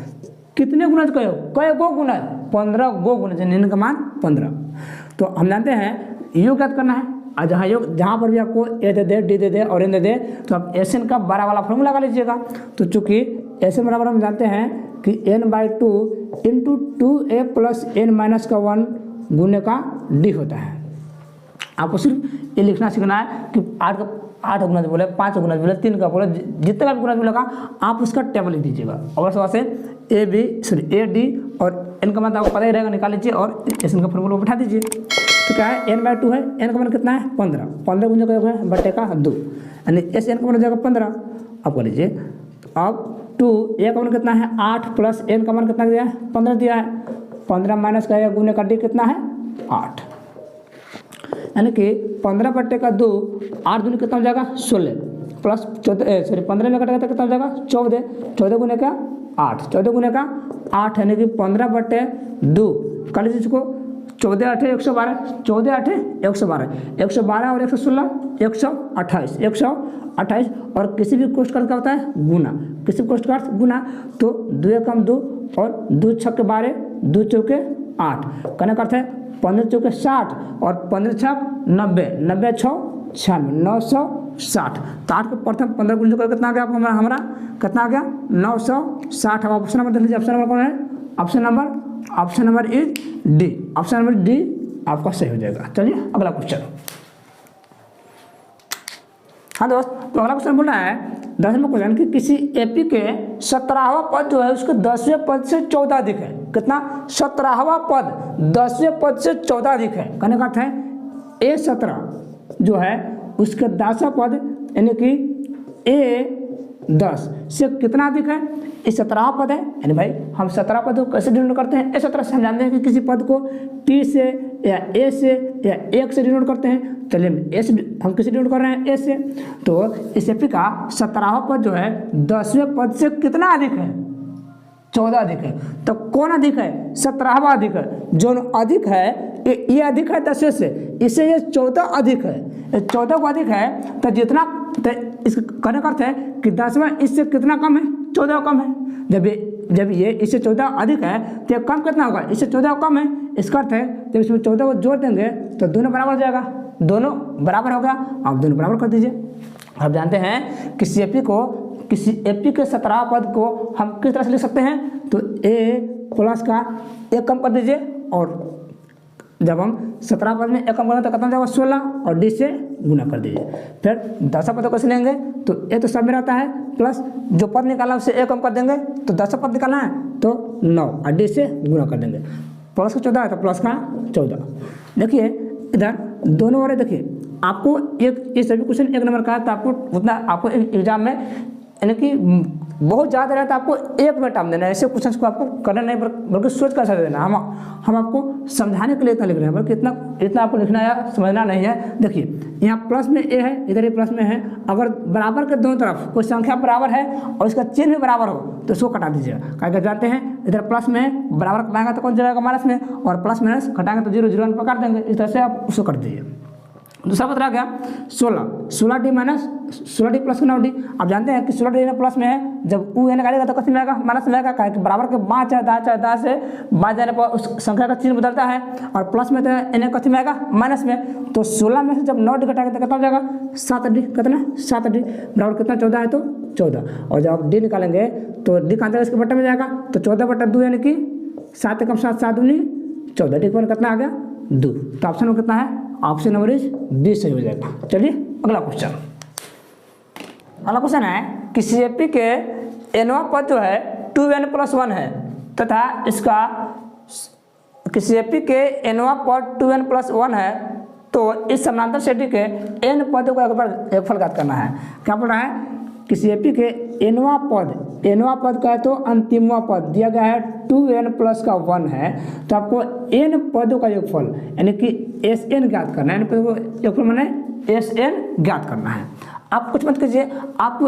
कितने गुणज का योग, कई गो गुणज 15 गो गुणज, n का मान 15। तो हम जानते हैं योग ज्ञात करना है, और जहाँ पर भी आपको ए दे दे, डी दे दे और एन दे दे, तो आप एस एन का 12 वाला फॉर्मूला लगा लीजिएगा। तो चूंकि एस एन बराबर हम जानते हैं कि n/2 into 2a plus n-1 गुने का d होता है। आपको सिर्फ ये लिखना सीखना है कि 8 गुना बोले, 5 गुना बोले, 3 का बोले, जितना भी गुना बोलेगा आप उसका टेबल लिख दीजिएगा। और वैसे वैसे ए डी और एन का मान आपको पता ही रहेगा, निकाल लीजिए और एस का फॉर्मूला बैठा दीजिए। तो क्या है n/2 है, एन का मान कितना है 15, 15 गुना का बटे का 2, यानी एस एन का मान हो जाएगा 15। अब कर लीजिए, अब 2 ए का मान कितना है 8 प्लस एन का मान कितना दिया है 15 दिया है, 15 माइनस का गुने का डी कितना है 8, यानी कि 15 बटे का 2, 8 दूनी कितना हो जाएगा 16 प्लस 15 में कटेगा तो कितना हो जाएगा 14, 14 गुने का 8, 14 गुने का 8 यानी कि 15 बटे 2 कर लीजिए इसको, 14 8 112, 14 8 112, 112 और 116 128, 128 और किसी भी कोष्ठ का अर्थ क्या होता है गुना, किसी भी कोष्ठ का अर्थ गुना। तो 2 एकम 2 और 2 छक्के 12, 2 चौके 8, कहने का अर्थ है 15 चौके 60 और 15 छक 90, 90 6 96, 960। तो 8 के प्रथम 15 गुण करके कितना आ गया हमारा कितना आ गया 960। अब ऑप्शन नंबर देख लीजिए, ऑप्शन नंबर कौन है, option number is D, option number D आपका सही हो जाएगा। चलिए अगला क्वेश्चन। हाँ दोस्त, तो अगला क्वेश्चन बोल रहा है 10वां क्वेश्चन कि किसी एपी के 17वां पद जो है उसके 10वें पद से 14 अधिक है। कितना 17वां पद 10वें पद से 14 अधिक है, कहने का अर्थ है A17 जो है उसके 10वां पद यानी कि A10 से कितना अधिक है, ये 17वां पद है। यानी भाई हम 17 पद को कैसे डिनोट करते हैं, A17 से हम जानते हैं कि किसी पद को T से या A से या 1 से डिनोट करते हैं। चलिए A से हम किसे डिनोट कर रहे हैं A से, तो इस एपी का 17वां पद जो है 10वें पद से कितना अधिक है 14 अधिक है। तो कौन अधिक है 17वां अधिक है, जो अधिक है ये अधिक है 10वें से, इससे ये 14 अधिक है, 14 को अधिक है तो जितना तो इस कहने का अर्थ है कि 10वां इससे कितना कम है 14 कम है। जब ये इससे 14 अधिक है तो कम कितना होगा, इससे 14 कम है, इसका अर्थ है जब इसमें 14 को जोड़ देंगे तो दोनों बराबर हो जाएगा, दोनों बराबर हो गया। आप दोनों बराबर कर दीजिए। आप जानते हैं किसी एपी के 17 पद को हम किस तरह से लिख सकते हैं, तो ए प्लस का एक कम कर दीजिए और जब हम 17 पद में एक कम करेंगे तो कितना जाएगा 16 और डी से गुना कर दीजिए। फिर 10वां पद को कैसे लेंगे, तो ए तो सब में रहता है प्लस जो पद निकाला उससे एक कम कर देंगे, तो 10वां पद निकालना है तो 9 और डी से गुना कर देंगे। प्लस का 14 है तो प्लस का 14। देखिए इधर दोनों वाले देखिए, आपको एक ये सभी क्वेश्चन 1 नंबर का है तो आपको उतना आपको एग्जाम में यानी कि बहुत ज़्यादा रहता है, आपको 1 मिनट टाइम देना है। ऐसे क्वेश्चन को आपको करना नहीं बल्कि सोच कर देना। हम आपको समझाने के लिए इतना लिख रहे हैं, बल्कि इतना आपको लिखना या समझना नहीं है। देखिए यहाँ प्लस में ए है, इधर ये प्लस में है, अगर बराबर के दोनों तरफ कोई संख्या बराबर है और इसका चिन्ह भी बराबर हो तो इसको कटा दीजिएगा। क्या जानते हैं इधर प्लस में बराबर कटाएंगे तो कौन जाएगा माइनस में, और प्लस माइनस घटाएंगे तो 0 0 1 पर काट देंगे। इस तरह से आप उसको कर दीजिए। दूसरा पद रहा गया 16 D minus 16 D plus 9 D. आप जानते हैं कि 16 डी प्लस में है, जब u निकालेगा तो किस में आएगा माइनस में आएगा, कि बराबर के बाँ चाहे दाएं से बाँ जाने पर उस संख्या का चिन्ह बदलता है, और प्लस में तो एन कथी में आएगा माइनस में। तो 16 में से जब 9 डी घटाएगा तो कितना हो जाएगा 7 डी, कितना 7 डी बराबर कितना 14 है तो 14। और जब आप डी निकालेंगे तो डी का इसके बट्टे में जाएगा तो 14/2 यानी कि 7 कम 7 7 दूनी 14, डी का कितना आ गया 2। तो ऑप्शन में कितना है, ऑप्शन नंबर इज बी सही हो जाएगा। चलिए अगला क्वेश्चन। अगला क्वेश्चन है किसी एपी के एनवा पद जो है 2n + 1 है तथा इसका किसी एपी के एनवा पद 2n + 1 है, तो इस समानांतर श्रेणी के n पदों का एक फल ज्ञात करना है। क्या बोल रहा है, किसी एपी के एनवा पद का है तो अंतिमवा पद दिया गया है 2n + 1 है, तो आपको n पदों का योगफल यानी कि Sn ज्ञात करना है। n पदों का योगफल माने Sn ज्ञात करना है। आप कुछ मत कीजिए, आपको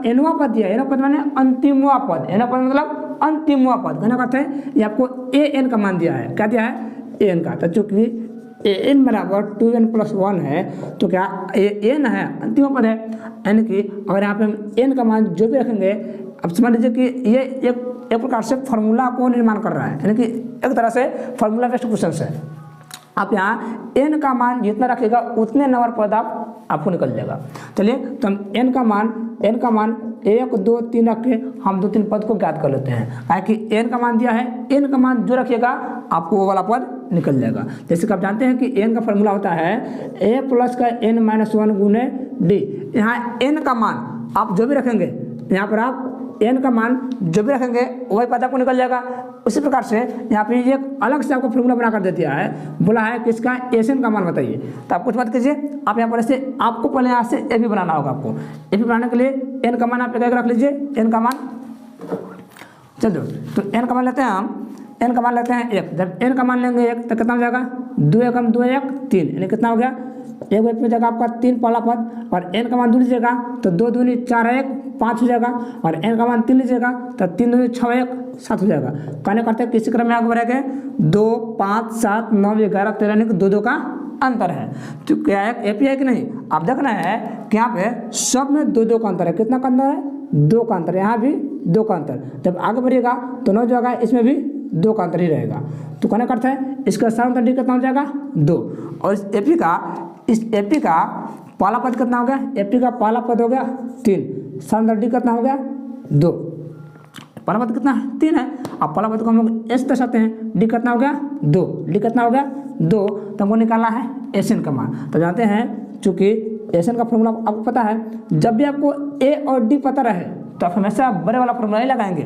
एनवा पद दिया, एनवा पद माने अंतिमवा पद, एनवा पद मतलब अंतिमवा पद कहना कहते हैं। ये आपको an का मान दिया है, क्या दिया है an का, तो चूंकि an बराबर 2n + 1 है तो क्या n है अंतिम पद है, यानी कि अगर यहाँ पे हम n का मान जो भी रखेंगे, अब समझ लीजिए कि ये एक प्रकार से फार्मूला को निर्माण कर रहा है, यानी कि एक तरह से फार्मूला बेस्ड क्वेश्चन है। आप यहाँ n का मान जितना रखेगा उतने नंबर पद आप आपको निकल जाएगा। चलिए तो हम n का मान 1 2 3 रख के हम 2-3 पद को ज्ञात कर लेते हैं। ताकि n का मान दिया है, n का मान जो रखिएगा आपको वो वाला पद निकल जाएगा। जैसे कि आप जानते हैं कि n का फॉर्मूला होता है a प्लस का n-1 गुने d। यहाँ n का मान आप जो भी रखेंगे, यहाँ पर आप n का मान जो भी रखेंगे वही पद आपको निकल जाएगा। उसी प्रकार से यहाँ पे एक अलग से आपको फॉर्मूला बना कर दे दिया है, बोला है कि इसका एन का मान बताइए। तो आप कुछ बात कीजिए, आप यहाँ पर ऐसे आपको पहले यहाँ से ए भी बनाना होगा। आपको ए भी बनाने के लिए n का मान आप एक रख लीजिए, n का मान। चलो तो n का मान लेते हैं हम, n का मान लेते हैं 1। जब n का मान लेंगे 1 तो कितना हो जाएगा, 2 1 2 1 3, यानी कितना हो गया, 1 में जगह आपका 3 पहला पद, और n का मान 2 लीजिएगा तो 2 दूनी 4 1 5 हो जाएगा, और n का मान 3 लीजिएगा तो 3 दूनी 6 1 7 हो जाएगा। कहने करते हैं किसी क्रम में आगे बढ़ेंगे 2 5 7 9 11 13, यानी कि 2 का अंतर है। तो क्या है, एपी है कि नहीं, आप देखना है कि यहाँ पे सब में 2 का अंतर है। कितना का अंतर है, 2 का अंतर, यहाँ भी 2 का अंतर। जब आगे बढ़िएगा तो 9 जो आएगा इसमें भी 2 का अंतर ही रहेगा। तो कहने करते हैं इसका साधारण डी कितना हो जाएगा 2, और इस एपी का पहला पद कितना हो गया, एपी का पहला पद हो गया 3, साधारण डी कितना हो गया 2। पहला पद कितना है 3 है, अब पहला पद को हम लोग एस दर्शाते हैं, डी कितना हो गया 2, डी कितना हो गया 2, तो हमको निकालना है एसएन का मान। तो जानते हैं चूंकि एसएन का फॉर्मूला आपको पता है, जब भी आपको ए और डी पता रहे तो आप हमेशा बड़े वाला फॉर्मूला ही लगाएंगे।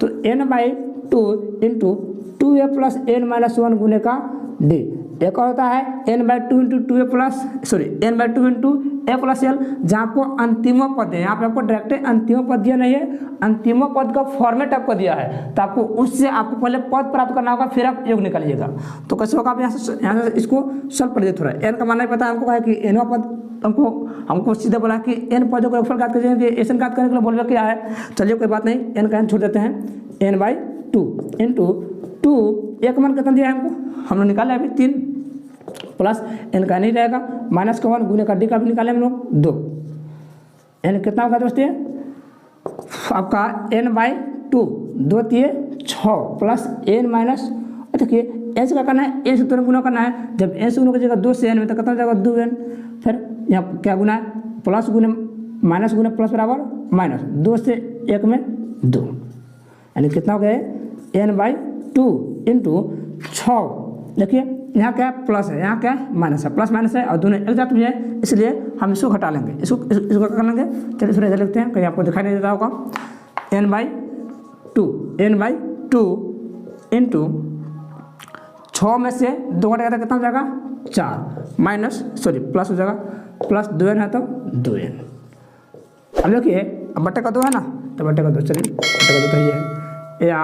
तो n/2 into 2a plus n-1 गुने का d, एक और होता है n/2 into 2a plus n/2 into a plus l, जहाँ आपको अंतिमों पद है, यहाँ पे आपको डायरेक्ट अंतिमों पद दिया नहीं है, अंतिमों पद का फॉर्मेट आपको दिया है। तो आपको उससे आपको पहले पद प्राप्त करना होगा, फिर आप योग निकालिएगा। तो कैसे होगा, आप यहाँ से इसको सॉल्व कर दीजिए। थोड़ा n का मान नहीं पता हमको, है कि n पद हमको सीधे बोला कि n पदों को योगफल ज्ञात कीजिए, एसएन ज्ञात करने के लिए बोल क्या है। चलिए कोई बात नहीं, n का n छोड़ देते हैं, n/2 इंटू 2, एक मान कितना दिया है हमको, हम लोग निकाले अभी 3, प्लस n का नहीं रहेगा, माइनस का 1 गुने का डी का भी निकाले हम लोग 2, n कितना होगा दोस्तों आपका n/2, 2 3 6 प्लस n-, देखिए n से क्या करना है, n से दोनों गुना करना है। जब n से गुना कीजिएगा 2 से n में तो कितना हो जाएगा 2n, फिर यहाँ क्या गुना है, प्लस गुने माइनस गुने प्लस बराबर माइनस, 2 से 1 में 2, यानी कितना हो गया n/2 इंटू 6। देखिए यहाँ क्या है, प्लस है, यहाँ क्या है माइनस है, प्लस माइनस है और दोनों एक जात में है, इसलिए हम इसको घटा लेंगे, इसको क्या कर लेंगे। चलिए थोड़ा इधर लिखते हैं, कहीं आपको दिखाई नहीं देता होगा, n/2 इंटू 6 में से 2 घटेगा तो कितना हो जाएगा 4, माइनस प्लस हो जाएगा, प्लस 2n है तो 2n। अब देखिए अब बट्टे का 2 है ना, तो बट्टे का 2, चलिए बट्टे का 2 तो ये है, या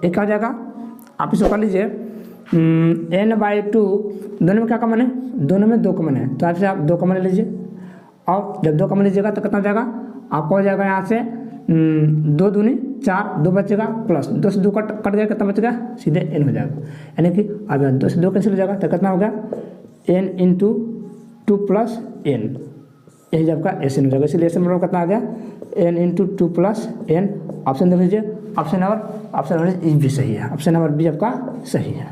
एक आ जाएगा, आप इसको कर लीजिए n/2, दोनों में क्या कॉमन है, दोनों में 2 कॉमन है, तो आपसे आप 2 कॉमन ले लीजिए, और जब 2 कॉमन लीजिएगा तो कितना हो जाएगा, आपको हो जाएगा यहाँ से 2 दूनी 4, 2 बचेगा, प्लस 2 से 2 कट गया, कितना बचेगा, सीधे n हो जाएगा। यानी कि अब 2 से 2 कैंसिल हो जाएगा तो कितना हो गया n इंटू 2 प्लस n, यही जब का एस एन हो जाएगा। इसलिए एस एन मतलब कितना आ गया n into 2 plus n। Option देख लीजिए, ऑप्शन नंबर ई भी सही है, ऑप्शन नंबर बी आपका सही है।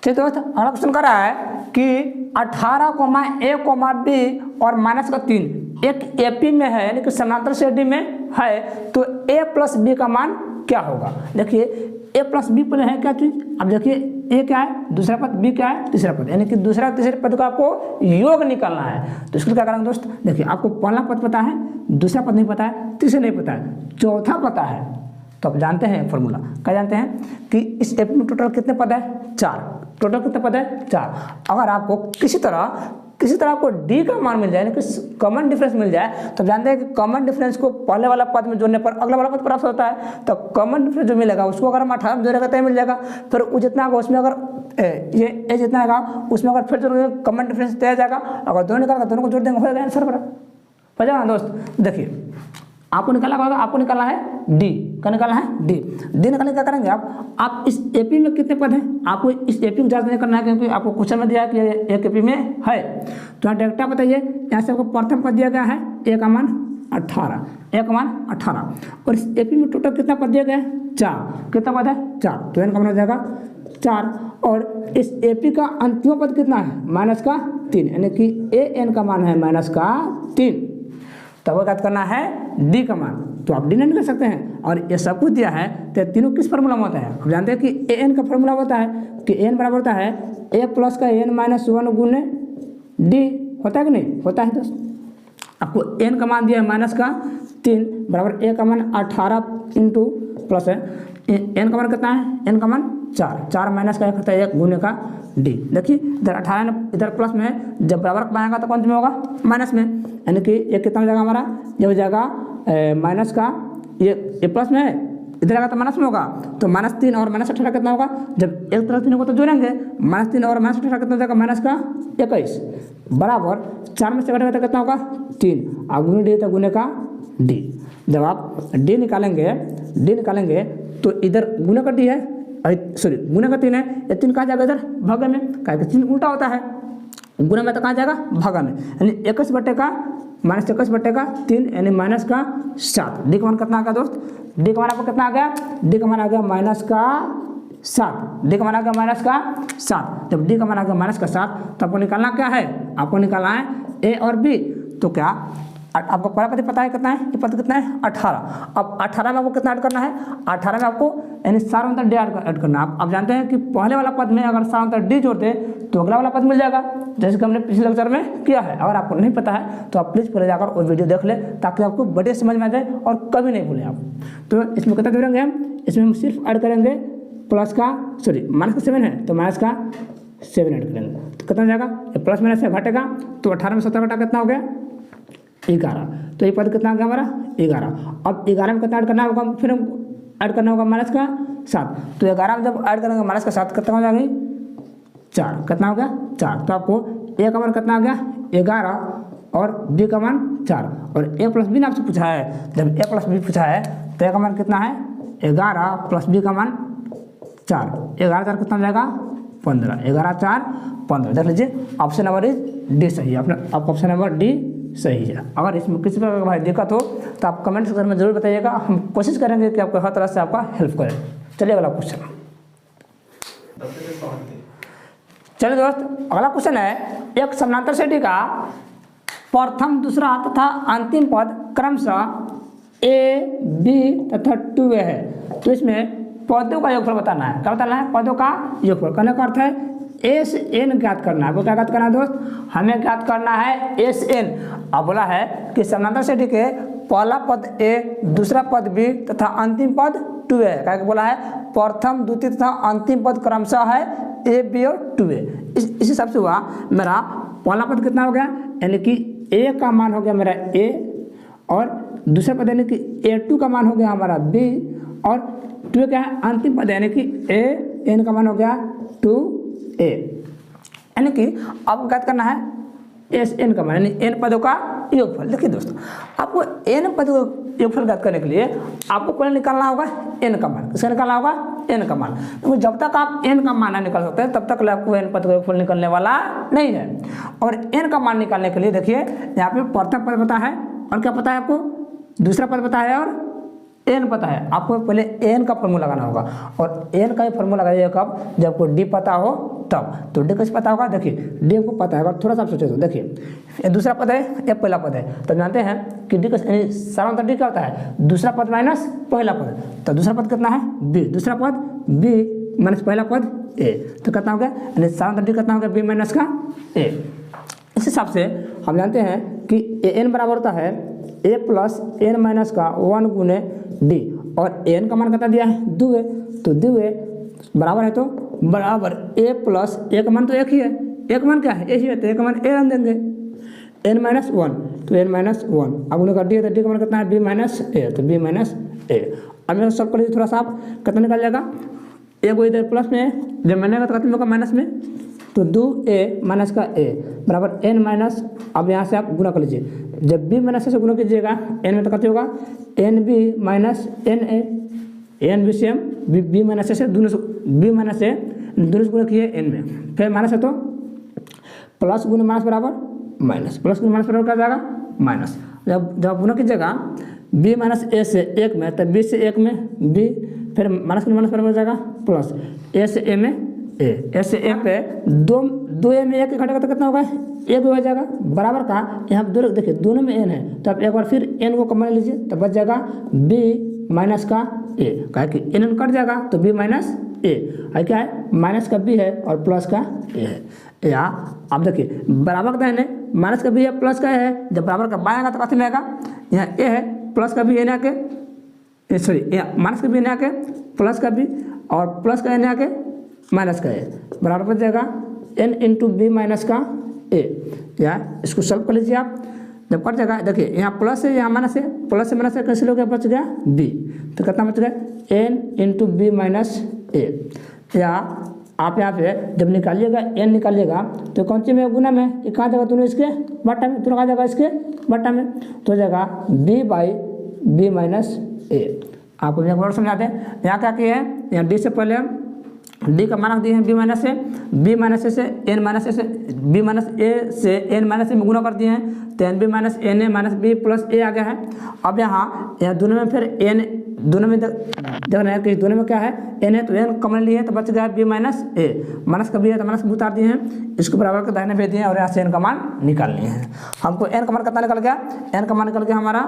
ठीक दोस्त, अगला क्वेश्चन कर रहा है कि 18, a, b और माइनस का 3 एक एपी में है, यानी कि समानांतर श्रेणी में है, तो a प्लस b का मान क्या होगा। देखिए a प्लस बी पहले है क्या चीज़, अब देखिए a क्या है दूसरा पद, b क्या है तीसरा पद, यानी कि दूसरा तीसरे पद का आपको योग निकालना है। तो इसको क्या करेंगे दोस्त, देखिए आपको पहला पद पता है, दूसरा पद नहीं पता है, तीसरा नहीं पता है, चौथा पता है, तो आप जानते हैं फॉर्मूला, क्या जानते हैं कि इस एपी में टोटल कितने पद है 4, टोटल कितने पद है 4। अगर आपको किसी तरह आपको डी का मान मिल जाए, यानी कि कॉमन डिफरेंस मिल जाए, तो जानते हैं कि कॉमन डिफरेंस को पहले वाला पद में जोड़ने पर अगला वाला पद प्राप्त होता है। तो कॉमन डिफरेंस जो मिलेगा उसको अगर हम 18 में जोड़ेगा तो मिल जाएगा, फिर वो जितना होगा उसमें अगर ये जितना आएगा उसमें अगर फिर जोड़ेंगे कॉमन डिफरेंस तय जाएगा, अगर दोनों निकालेगा दोनों को जोड़ देंगे, हो जाएगा आंसर बराबर। पता ना दोस्त, देखिए आपको निकाला होगा, आपको निकालना है डी, क्या निकालना है डी निकालने क्या करेंगे आप इस एपी में कितने पद हैं, आपको इस एपी को जांच नहीं करना है, क्योंकि आपको क्वेश्चन में दिया है कि एक एपी में है। तो यहाँ डायरेक्ट बताइए, यहाँ से आपको प्रथम पद दिया गया है a का मान 18, और इस एपी में टोटल कितना पद दिया गया है 4, कितना पद है 4, तो n का मान हो जाएगा 4, और इस ए पी का अंतिम पद कितना है माइनस का 3, यानी कि ए एन का मान है माइनस का 3। तब ज्ञात करना है डी का मान, तो आप डी नहीं कर सकते हैं। और ये सब कुछ दिया है तो तीनों किस फॉर्मूला में होता है, आप जानते हैं कि ए एन का फॉर्मूला होता है कि एन बराबर होता है ए प्लस का एन माइनस 1 गुने डी, होता है कि नहीं, होता है दोस्त। आपको एन का मान दिया है माइनस का 3 बराबर ए का मान 18 इंटू प्लस है एन का मान कितना है, एन का मान 4 माइनस का 1 होता है 1 गुने का डी। देखिए इधर 18 इधर प्लस में है, जब बराबर बनाएगा तो कौन सी में होगा, माइनस में, यानी कि ये कितना हो जाएगा हमारा, ये हो जाएगा माइनस का ये प्लस में है, इधर आएगा तो माइनस में होगा, तो -3 और -18 कितना होगा, जब एक तरफ 3 को तो जोड़ेंगे, -3 और -18 कितना हो जाएगा, माइनस का 21 बराबर 4 में से घटेगा तो कितना होगा 3 और गुने डी तो गुने का डी। जब आप डी निकालेंगे तो इधर गुने का डी है, सॉरी गुने का 3 है, ये 3 कहाँ जाएगा, इधर भागे में, क्या कि 3 उल्टा होता है, गुना में तो कहाँ जाएगा, भागा में, यानी 21 बटे का -3 यानी माइनस का 7। डी का मान कितना आ गया दोस्त, डी का मान आपको कितना आ गया, डी का मान आ गया माइनस का 7, डी का मान आ गया माइनस का 7। जब डी का मान आ गया माइनस का 7 तो आपको निकालना क्या है, आपको निकालना है ए और बी। तो क्या आपको पहला पद पता है कितना है, ये पद कितना है 18। अब 18 में आपको कितना ऐड करना है, 18 में आपको यानी सारा अंतर डी ऐड करना है। आप जानते हैं कि पहले वाला पद में अगर सारा अंतर डी जोड़ते तो अगला वाला पद मिल जाएगा, जैसे कि हमने पिछले लेक्चर में किया है। अगर आपको नहीं पता है तो आप प्लीज़ पहले जाकर वो वीडियो देख ले, ताकि आपको बढ़िया समझ में आ जाए और कभी नहीं भूलें आप। तो इसमें कितना जोड़ेंगे हम, इसमें हम सिर्फ ऐड करेंगे प्लस का माइनस का 7 है तो माइनस का 7 ऐड करेंगे, तो कितना हो जाएगा, प्लस माइनस से घटेगा, तो 18 में 17 घटा कितना हो गया 11। तो ये पद कितना आ गया हमारा 11। अब 11 में कितना ऐड करना होगा, फिर हम ऐड करना होगा माइनस का 7। तो 11 में जब ऐड करेंगे माइनस का 7 कितना हो जाएगा 4, कितना हो गया 4। तो आपको ए का मान कितना आ गया 11 और बी का मान 4, और ए प्लस बी ने आपसे पूछा है। जब ए प्लस बी पूछा है तो ए का मान कितना है 11 प्लस बी का मान 4, 11 4 कितना हो जाएगा 15, 11 4 15। देख लीजिए ऑप्शन नंबर इज डी सही है, आपका ऑप्शन नंबर डी सही है। अगर इसमें किसी प्रकार का भाई दिक्कत हो तो आप कमेंट सेक्शन में जरूर बताइएगा, हम कोशिश करेंगे कि आपको हर तरह से आपका हेल्प करें। चलिए अगला क्वेश्चन, चलिए दोस्त अगला क्वेश्चन है, एक समानांतर श्रेणी का प्रथम दूसरा तथा अंतिम पद क्रमशः ए बी तथा 2a है। तो इसमें पदों का योगफल बताना है, क्या बताना है, पदों का योगफल। कहने का अर्थ है एस एन ज्ञात करना है। आपको क्या ज्ञात करना है दोस्त, हमें ज्ञात करना है एस एन। अब बोला है कि समानांतर श्रेणी के पहला पद ए, दूसरा पद बी तथा अंतिम पद 2a है। क्या बोला है, प्रथम द्वितीय तथा अंतिम पद क्रमशः है ए बी और 2a। इस हिसाब से हुआ मेरा पहला पद कितना हो गया, यानी कि ए का मान हो गया मेरा ए, और दूसरा पद यानी कि A2 का मान हो गया हमारा B, और 2 क्या है अंतिम पद यानी कि ए एन का मान हो गया 2a। यानी कि आपको ज्ञात करना है एस एन का मान, यानी एन पदों का योगफल। देखिए दोस्तों, आपको एन पदों का योगफल ज्ञात करने के लिए आपको पहले निकालना होगा एन का मान। किसका निकालना होगा, एन का मान। तो जब तक आप एन का मान निकाल सकते हैं तब तक आपको एन पद का योगफल निकलने वाला नहीं है। और एन का मान निकालने के लिए देखिए यहाँ पे प्रथम पद पता है, और क्या पता है आपको, दूसरा पद पता है, और एन पता है। आपको पहले एन का फॉर्मूला लगाना होगा, और एन का ही फॉर्मूला लगाइए कब, जब आपको डी पता हो तब। तो डी कैसे पता होगा, देखिए डी आपको पता है, अगर थोड़ा सा आप सोचे तो देखिए ये दूसरा पद है, ये पहला पद है, तो जानते हैं कि डी का सारा डी क्या होता है, दूसरा पद माइनस पहला पद। तो दूसरा पद कितना है बी, दूसरा पद बी माइनस पहला पद ए, तो कितना हो गया, यानी सारा डी कितना हो गया बी माइनस का ए। इस हिसाब से हम जानते हैं कि एन बराबर होता है ए प्लस एन माइनस का 1 गुने डी, और एन का मान कितना दिया है 2a। तो 2a बराबर है, तो बराबर ए प्लस ए का मान तो एक ही है, एक मान क्या है, ए ही है, तो ए का मान ए रन देंगे, एन माइनस 1, तो एन माइनस 1। अब उनका डी है, तो डी का मान कितना है बी माइनस ए, तो बी माइनस ए। अब मेरा सब कर लीजिए थोड़ा सा, आप कितना निकल जाएगा, ए को इधर प्लस में, जब मैंने का तो कितना होगा माइनस में, तो 2a माइनस का a बराबर n माइनस, अब यहाँ से आप गुना कर लीजिए, जब b माइनस से गुना कीजिएगा n में तो कितना होगा nb माइनस na, nb से हम b माइनस से दोनों से b माइनस से दोनों से गुना किए n में, फिर माइनस है तो प्लस गुना माइनस बराबर माइनस, प्लस गुना माइनस बराबर क्या जाएगा माइनस। जब गुना कीजिएगा b माइनस a से 1 में, तब b से 1 में b, फिर माइनस गुना माइनस बराबर हो जाएगा प्लस, a से a में ए, ऐसे ए पे दो ए में एक घटेगा तो कितना होगा, एक हो जाएगा, बराबर का यहाँ दो देखिए दोनों में एन है, तो आप एक बार फिर एन को कॉमन लीजिए तो बच जाएगा बी माइनस का ए, कहा कि एन कट जाएगा तो बी माइनस ए है, क्या है माइनस का बी है और प्लस का ए है। या आप देखिए बराबर का दाहिने माइनस का बी है प्लस का ए है, जब बराबर का बाएं आएगा तो कैसे में आएगा, यहाँ ए है प्लस का बी एन आके सॉरी माइनस का बी एन आके प्लस का बी और प्लस का एन आके माइनस का ए, बराबर बच जाएगा एन इंटू बी माइनस का ए। या इसको सॉल्व कर लीजिए आप, जब कट जाएगा देखिए यहाँ प्लस है यहाँ माइनस है, प्लस से माइनस कैंसिल हो गया, बच गया बी, तो कितना बच गया एन इंटू बी माइनस ए। या आप यहाँ पे जब निकालिएगा एन निकालिएगा तो कौन सी में गुना में, ये कहाँ जाएगा दोनों इसके बट्टा में, दोनों कहाँ जाएगा इसके बट्टा में, तो हो जाएगा बी बाई बी माइनस ए। आपको एक बार समझाते हैं, यहाँ क्या किए हैं, यहाँ डी से पहले डी का मान रख दिए हैं बी माइनस ए, बी माइनस ए से एन माइनस ए से बी माइनस ए से एन माइनस ए में गुना कर दिए हैं, तो N B minus N A minus B plus A आ गया है। अब यहाँ दोनों में फिर एन दोनों में देख रहे हैं कि दोनों में क्या है एन है, तो एन कॉमन लिए तो बच गया बी माइनस ए, माइनस का बी है तो माइनस उतार दिए हैं, इसको बराबर के दाहिने भेज दिए हैं और यहाँ से एन का मान निकालनी है। हमको एन का मान कितना निकल गया, एन का मान निकल गया हमारा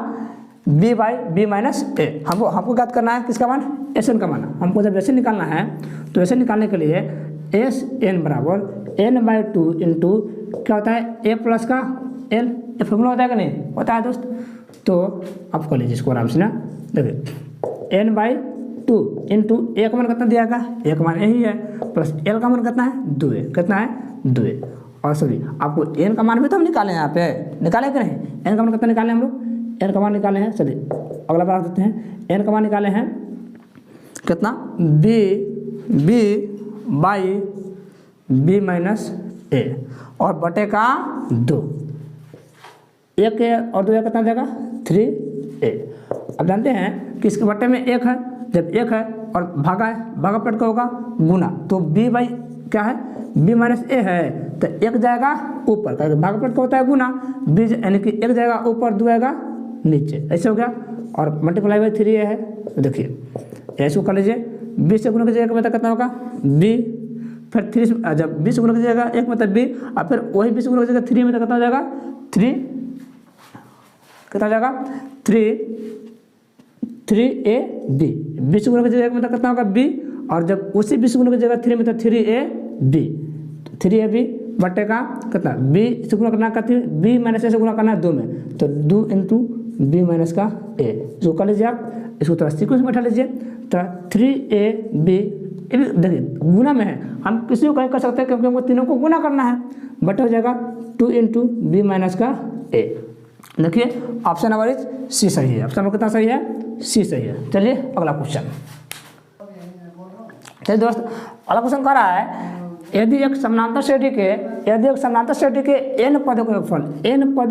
बी बाई बी माइनस ए। हमको ज्ञात करना है किसका मान, एस एन का मान। हमको जब ऐसे निकालना है तो ऐसे निकालने के लिए एस एन बराबर एन बाई टू इंटू क्या होता है ए प्लस का एल, ये फॉर्मूला होता है कि नहीं होता है दोस्त, तो आप कर लीजिए इसको आराम से ना। देखिए एन बाई टू इंटू ए का मान कितना दिया गया, ए का मान यही है, प्लस एल का मान कितना है दो है, कितना है दो है। और सॉरी आपको एन का मान भी तो हम निकालें, यहाँ पे निकाले कि नहीं, एन का मान कितना निकालें हम लोग, एन का मान निकाले हैं, चलिए अगला बार देते हैं, एन का मान निकाले हैं कितना बी बाई बी माइनस ए और बटे का दो, एक है और दो कितना जाएगा 3a। अब जानते हैं कि इसके बटे में एक है, जब एक है और भागा है, भागा पलट का होगा गुना, तो b बाई क्या है b माइनस ए है तो एक जाएगा ऊपर, भागा पलट का होता है गुना, b यानी कि एक जाएगा ऊपर दो आएगा नीचे, ऐसे हो गया, और मल्टीप्लाई बाई 3a है। तो देखिए ऐसे कर लीजिए, 20 से गुना कीजिएगा मतलब कितना होगा b, फिर 3 जब 20 से गुना कीजिएगा एक मतलब b, और फिर वही 20 से गुना कीजिएगा 3 में तो कितना हो जाएगा 3, कितना हो जाएगा 3ab, 20 से गुना कीजिएगा मतलब कितना होगा b, और जब उसी 20 से गुना कीजिएगा 3 में तो 3ab बटे का कितना b से गुना करना करती है, b माइनस ए से गुना करना है 2 में, तो 2 इंटू बी माइनस का ए, जो कर लीजिए आप, इसको थोड़ा सीक्वेंस में बैठा लीजिए, तो 3ab देखिए गुना में है, हम किसी को कहीं कर सकते हैं क्योंकि हमको तीनों को गुना करना है, बटा हो जाएगा 2 इंटू बी माइनस का ए। देखिए ऑप्शन नंबर इज सी सही है, ऑप्शन नंबर कितना सही है, सी सही है। चलिए अगला क्वेश्चन, चलिए दोस्त अगला क्वेश्चन कह रहा है, यदि एक समानांतर श्रेणी के n पदों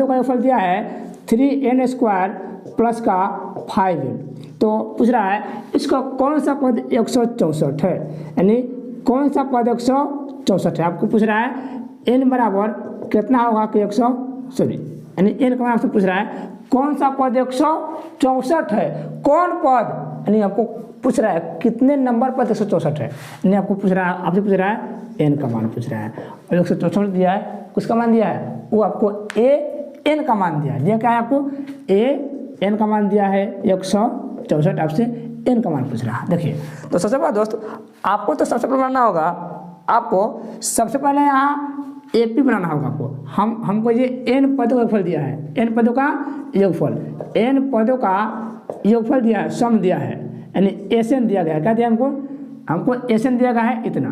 का योगफल दिया है 3n स्क्वायर प्लस का 5n, तो पूछ रहा है इसका कौन सा पद 164 है, यानी कौन सा पद 164 है। आपको पूछ रहा है n बराबर कितना होगा कि यानी n का मान आपसे पूछ रहा है कौन सा पद 164 है, कौन पद, यानी आपको पूछ रहा है कितने नंबर पद 164 है, यानी आपको पूछ रहा है, आपसे पूछ रहा है n का मान पूछ रहा है, और 164 दिया है, उसका मान दिया है वो आपको n का मान दिया क्या है, आपको n का मान दिया है 164, आपसे n का मान पूछ रहा है। देखिए तो सबसे पहले दोस्त आपको तो सबसे पहले बनाना होगा, आपको सबसे पहले यहाँ AP बनाना होगा आपको, हमको ये n पदों का योगफल दिया है, n पदों का योगफल दिया है, सम दिया है, यानी SN दिया गया है, क्या दिया हमको SN दिया गया है इतना,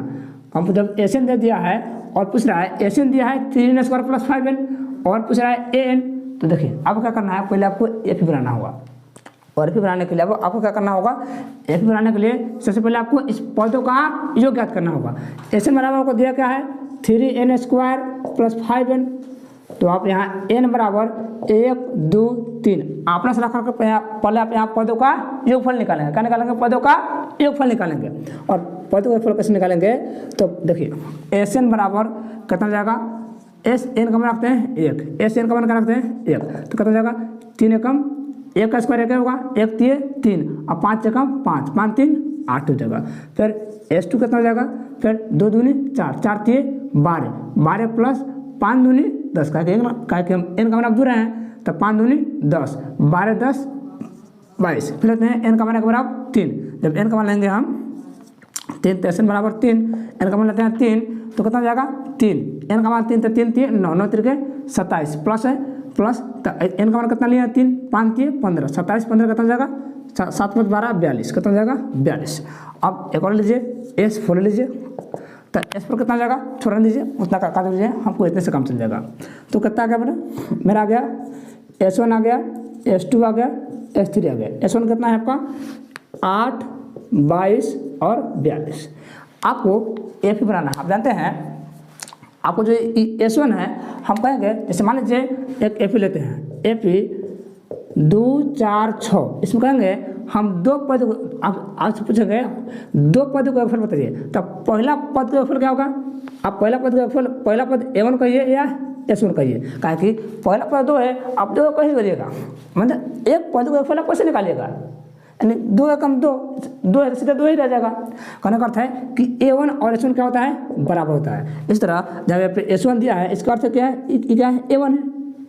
हमको जब SN दे दिया है और पूछ रहा है SN दिया है 3n स्क्वायर प्लस 5n और पूछ रहा है AN, तो देखिए आपको क्या करना है, पहले आपको AP बनाना होगा, और AP बनाने के लिए आपको क्या करना होगा, AP बनाने के लिए सबसे पहले आपको इस पदों का योग ज्ञात करना होगा। SN बराबर आपको दिया क्या है 3n स्क्वायर प्लस 5n, तो आप यहाँ n बराबर 1 2 3 अपना से रखा पहले आप यहाँ पदों का योगफल निकालेंगे, क्या निकालेंगे, पदों का योगफल निकालेंगे, और पदों का योगफल कैसे निकालेंगे, तो देखिए SN बराबर कितना जाएगा, SN का मान रखते हैं 1, SN का मान क्या रखते हैं 1, तो कितना जाएगा 3 एकम 1 का स्क्वायर 1 होगा, 1 3 3 और 5 एकम 5 5 3 8 हो जाएगा, फिर S2 कितना हो जाएगा फिर 2 दूनी 4, 4 3 12, 12 प्लस 5 दूनी 10, का हम n का मान अब दे रहे हैं तो 5 दूनी 10, 12 10 22, फिर लेते हैं n का मान बराबर 3। जब n का मान लेंगे हम 3 तो n बराबर 3, n का मान लेते हैं 3 तो कितना हो जाएगा 3, n का मान 3 तो 3 3 9 9 3 27 प्लस है प्लस तो n का मान कितना लिया 3 5 3 15 27 15 कितना हो जाएगा 7 5 12 42, कितना हो जाएगा 42। अब एक और लीजिए s फोड़ लीजिए तो s पर कितना हो जाएगा छोड़ लीजिए उतना काट लीजिए, हमको इतने से काम चल जाएगा। तो कितना आ गया मेरा आ गया s1 आ गया, s2 आ गया, s3 आ गया। s1 कितना है आपका 8 22 और 42। आपको f बनाना है, आप जानते हैं आपको जो s1 है हम कहेंगे जैसे मान लीजिए एक f लेते हैं f 2 4 6, इसमें कहेंगे हम 2 पद आप आज पूछेंगे 2 पद को योगफल बताइए, तब पहला पद का योगफल क्या होगा। आप पहला पद का योगफल पहला पद a1 कहिए या s1 कहिए, कहा कि पहला पद 2 है आप 2 कैसे करिएगा, मतलब एक पद का योगफल आप कैसे निकालिएगा, यानी 2 का कम 2 है सीधा 2 ही रह जाएगा। कहने का अर्थ है कि a1 और s1 क्या होता है बराबर होता है। इस तरह जब यहाँ पे s1 दिया है इसका अर्थ क्या है, ये क्या है a1 है,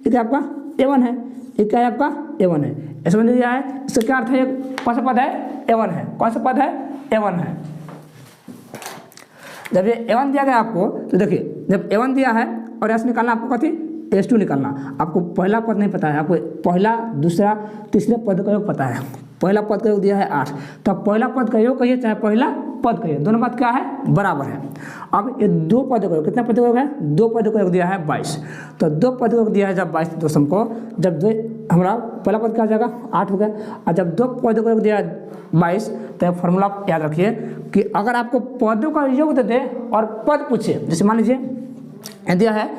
ये क्या आपका a1 है, ये क्या है आपका a1 है। s1 दिया है इसका क्या अर्थ है, कौन सा पद है a1 है, कौन सा पद है a1 है। जब ये a1 दिया गया आपको तो देखिए जब a1 दिया है और s निकालना आपको कथी s2 निकालना, आपको पहला पद नहीं पता है, आपको पहला दूसरा तीसरे पद का योग पता है। पहला पद का योग दिया है 8, तो पहला पद का योग कहिए चाहे पहला पद कहिए, दोनों पद क्या है बराबर है। अब ये 2 पद का योग, कितना पद का योग है 2 पद का योग दिया है 22, तो 2 पद का योग दिया है जब 22 दोस्तों को, जब 2 हमारा पहला पद क्या हो जाएगा 8 हो गया, और जब 2 पद का योग दिया है 22 तो फॉर्मूला याद रखिए कि अगर आपको पदों का योग दे दे और पद पूछे, जैसे मान लीजिए दिया है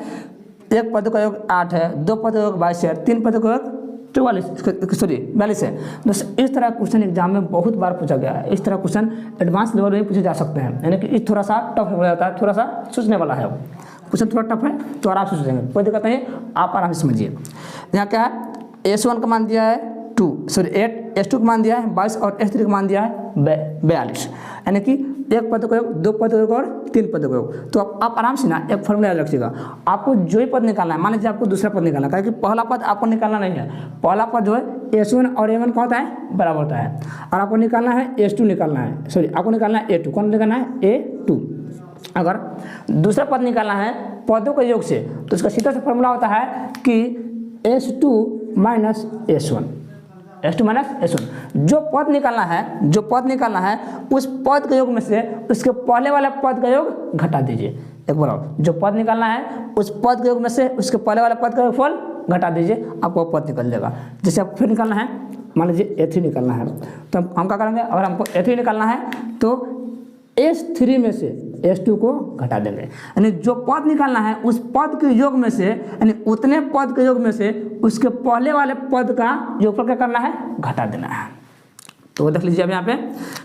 एक पद का योग 8 है, 2 पद का योग 22 है, 3 पद का योग 42 है। दोस्तों इस तरह क्वेश्चन एग्जाम में बहुत बार पूछा गया है, इस तरह क्वेश्चन एडवांस लेवल में पूछे जा सकते हैं, यानी कि थोड़ा सा टफ हो जाता है, थोड़ा सा सोचने वाला है क्वेश्चन, थोड़ा टफ है तो आराम से सोचेंगे, कोई दिक्कत नहीं, आप आराम से समझिए। यहाँ क्या है s1 का मान दिया है 8, s2 का मान दिया है 22 और s3 का मान दिया है 42, यानी कि एक पद का योग 2 पद का योग और 3 पद का योग। तो आप आराम से ना एक फॉर्मूला याद रखिएगा, आपको जो ही पद निकालना है, मान लीजिए आपको दूसरा पद निकालना है, क्योंकि पहला पद आपको निकालना नहीं है, पहला पद जो है s1 और a1 का होता है बराबर होता है, और आपको निकालना है s2 निकालना है, सॉरी आपको निकालना है a2, कौन निकालना है a2। अगर दूसरा पद निकालना है पदों के योग से तो इसका सीधा सा फॉर्मूला होता है कि s2 minus s1, s2 minus s1। जो पद निकालना है उस पद के योग में से उसके पहले वाले पद का योग घटा दीजिए। एक बार और, जो पद निकालना है उस पद के योग में से उसके पहले वाले पद का योगफल घटा दीजिए, आपको पद निकल जाएगा। जैसे आप फिर निकालना है, मान लीजिए a3 निकालना है, तो हम क्या करेंगे, अगर हमको a3 निकालना है तो s3 में से s2 को घटा देंगे, यानी जो पद निकालना है उस पद के योग में से, यानी उतने पद के योग में से उसके पहले वाले पद का योगफल क्या करना है घटा देना है। तो देख लीजिए अब यहाँ पे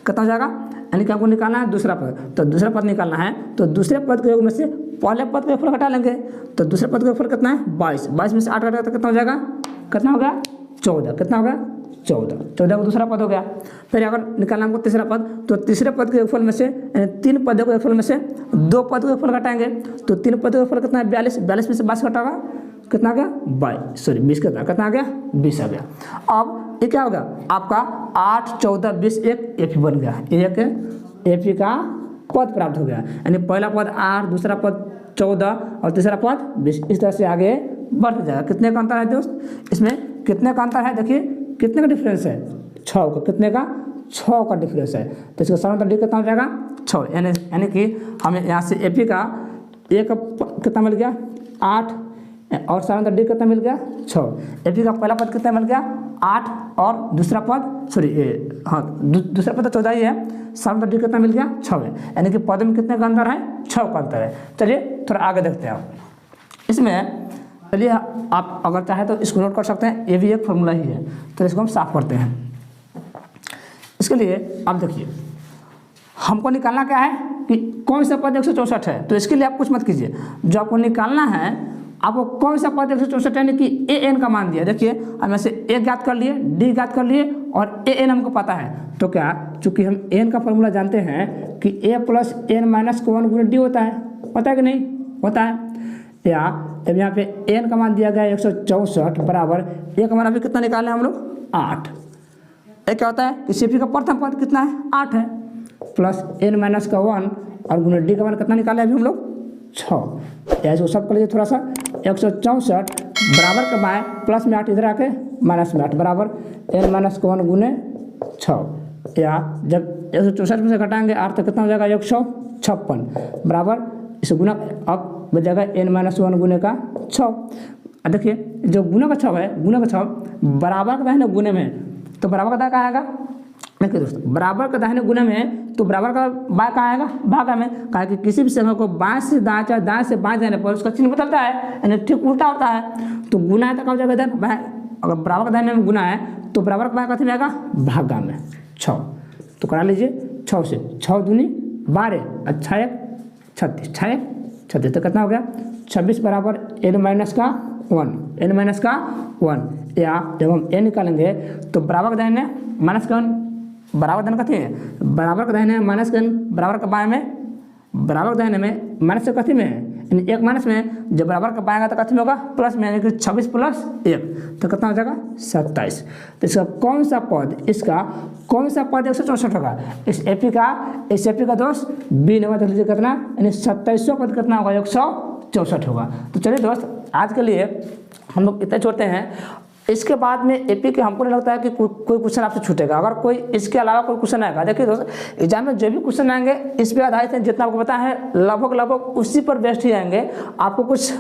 कितना हो जाएगा, यानी कि हमको निकालना है दूसरा पद, तो दूसरा पद निकालना है तो दूसरे पद के योग में से पहले पद का योगफल घटा लेंगे, तो दूसरे पद का योगफल कितना है 22, 22 में से 8 घटा तो कितना हो जाएगा, कितना हो गया 14, कितना हो गया 14 को दूसरा पद हो गया। फिर अगर निकालना हमको तीसरा पद, तो तीसरे पद के योगफल में से 3 पदों के योगफल में से 2 पद के योगफल घटाएंगे, तो 3 पद के योगफल कितना है 42, 42 में से 22 घटागा कितना आ गया 20 कितना आ गया 20 आ गया। अब ये क्या होगा आपका 8 14 20 एक एपी बन गया, एक एपी का पद प्राप्त हो गया, यानी पहला पद 8, दूसरा पद 14 और तीसरा पद 20, इस तरह से आगे बढ़ जाएगा। कितने का अंतर है दोस्त, इसमें कितने का अंतर है, देखिए कितने का डिफरेंस है 6 का, कितने का 6 का डिफरेंस है, तो इसका सारा डी कितना हो जाएगा 6, यानी कि हमें यहाँ से एपी का एक कितना मिल गया 8 और सारा डी कितना मिल गया 6। एपी का पहला पद कितना मिल गया 8 और दूसरा पद दूसरा पद 14 ही है, सारा डी कितना मिल गया 6 है, यानी कि पद में कितने का अंतर है 6 का अंतर है। चलिए थोड़ा आगे देखते हैं इसमें, चलिए आप अगर चाहे तो इसको नोट कर सकते हैं, ये भी एक फॉर्मूला ही है, तो इसको हम साफ करते हैं। इसके लिए आप देखिए हमको निकालना क्या है कि कौन सा पद 164 है, तो इसके लिए आप कुछ मत कीजिए, जो आपको निकालना है आपको कौन सा पद 164 यानी कि ए एन का मान दिया। देखिए हम ऐसे ए ज्ञात कर लिए, डी ज्ञात कर लिए और ए एन हमको पता है। तो क्या, चूंकि हम एन का फॉर्मूला जानते हैं कि ए प्लस एन माइनस 1 गुना डी होता है कि नहीं होता है। या अब यहाँ पे एन का मान दिया गया 164 बराबर ए का मान अभी कितना निकाले हम लोग 8। ये क्या होता है कि सीपी का प्रथम पद कितना है 8 है, प्लस एन माइनस का 1 और गुना डी का मान कितना निकाले अभी हम लोग 6। या इसको सब कर लीजिए थोड़ा सा, 164 बराबर का बाएँ प्लस में 8 इधर आके माइनस में 8 बराबर एन माइनस का 1 गुने 6। या जब 164 में से घटाएंगे 8 तो कितना हो जाएगा 156 बराबर इसे गुना अब बच जाएगा एन माइनस 1 गुने का 6। देखिए जो गुना का 6 है, गुना का 6 बराबर का दाहिने गुने में, तो बराबर का दाएं कहाँ आएगा। देखिए दोस्तों, बराबर का दाहिने गुने में तो बराबर का बाएं कहाँ आएगा भागा में। कहा कि किसी भी संख्या को बाएं से दाएं चाहे दाएं से बाएं जाने पर उसका चिन्ह बदलता है, यानी ठीक उल्टा होता है। तो गुना है तो क्या हो जाएगा इधर बाएं, अगर बराबर का दाहिने में गुना है तो बराबर का बाएं कथी में आएगा भागा में 6। तो करा लीजिए 6 से 6 दूनी 12 और 6 1 36, 6 1 36 तो कितना हो गया 26 बराबर एन माइनस का 1, एन माइनस का 1। या जब हम एन निकालेंगे तो बराबर का दाहिने माइनस का 1 बराबर दाहिने कथी है, बराबर का दाहिने माइनस का 1 बराबर का बाएं में, बराबर का दाहिने में माइनस से कथी में है यानी एक माइनस में, जब बराबर का पाएगा तो कथी में होगा प्लस में, यानी कि 26 प्लस 1 तो कितना हो जाएगा 27। तो इसका कौन सा पद, इसका कौन सा पद 164 होगा, इस एपी का दोस्त बी ने होगा। तो लीजिए कितना यानी 27वां पद कितना होगा 164 होगा। तो चलिए दोस्त आज के लिए हम लोग इतने छोड़ते हैं। इसके बाद में एपी के हमको नहीं लगता है कि कोई क्वेश्चन आपसे छूटेगा। अगर कोई इसके अलावा कोई क्वेश्चन आएगा, देखिए दोस्त एग्जाम में जो भी क्वेश्चन आएंगे इस पे आधारित है, जितना आपको पता है लगभग उसी पर बेस्ड ही आएंगे। आपको कुछ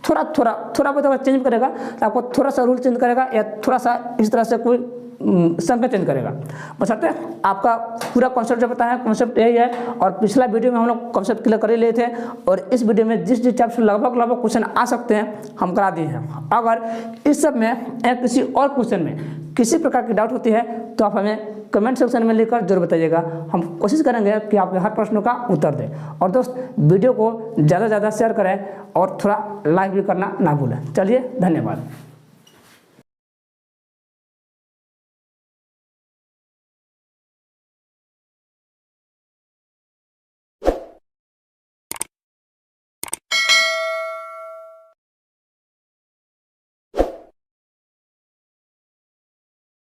थोड़ा बहुत अगर चेंज करेगा तो आपको थोड़ा सा रूल चेंज करेगा या थोड़ा सा इस तरह से कोई संख्या चेंज करेगा, बशर्ते आपका पूरा कॉन्सेप्ट जो पता है, कॉन्सेप्ट यही है। और पिछला वीडियो में हम लोग कॉन्सेप्ट क्लियर कर ही लिए थे और इस वीडियो में जिस टाइप से लगभग क्वेश्चन आ सकते हैं हम करा दिए हैं। अगर इस सब में या किसी और क्वेश्चन में किसी प्रकार की डाउट होती है तो आप हमें कमेंट सेक्शन में लिखकर जरूर बताइएगा। हम कोशिश करेंगे कि आपके हर प्रश्नों का उत्तर दें। और दोस्त वीडियो को ज़्यादा से ज़्यादा शेयर करें और थोड़ा लाइक भी करना ना भूलें। चलिए धन्यवाद।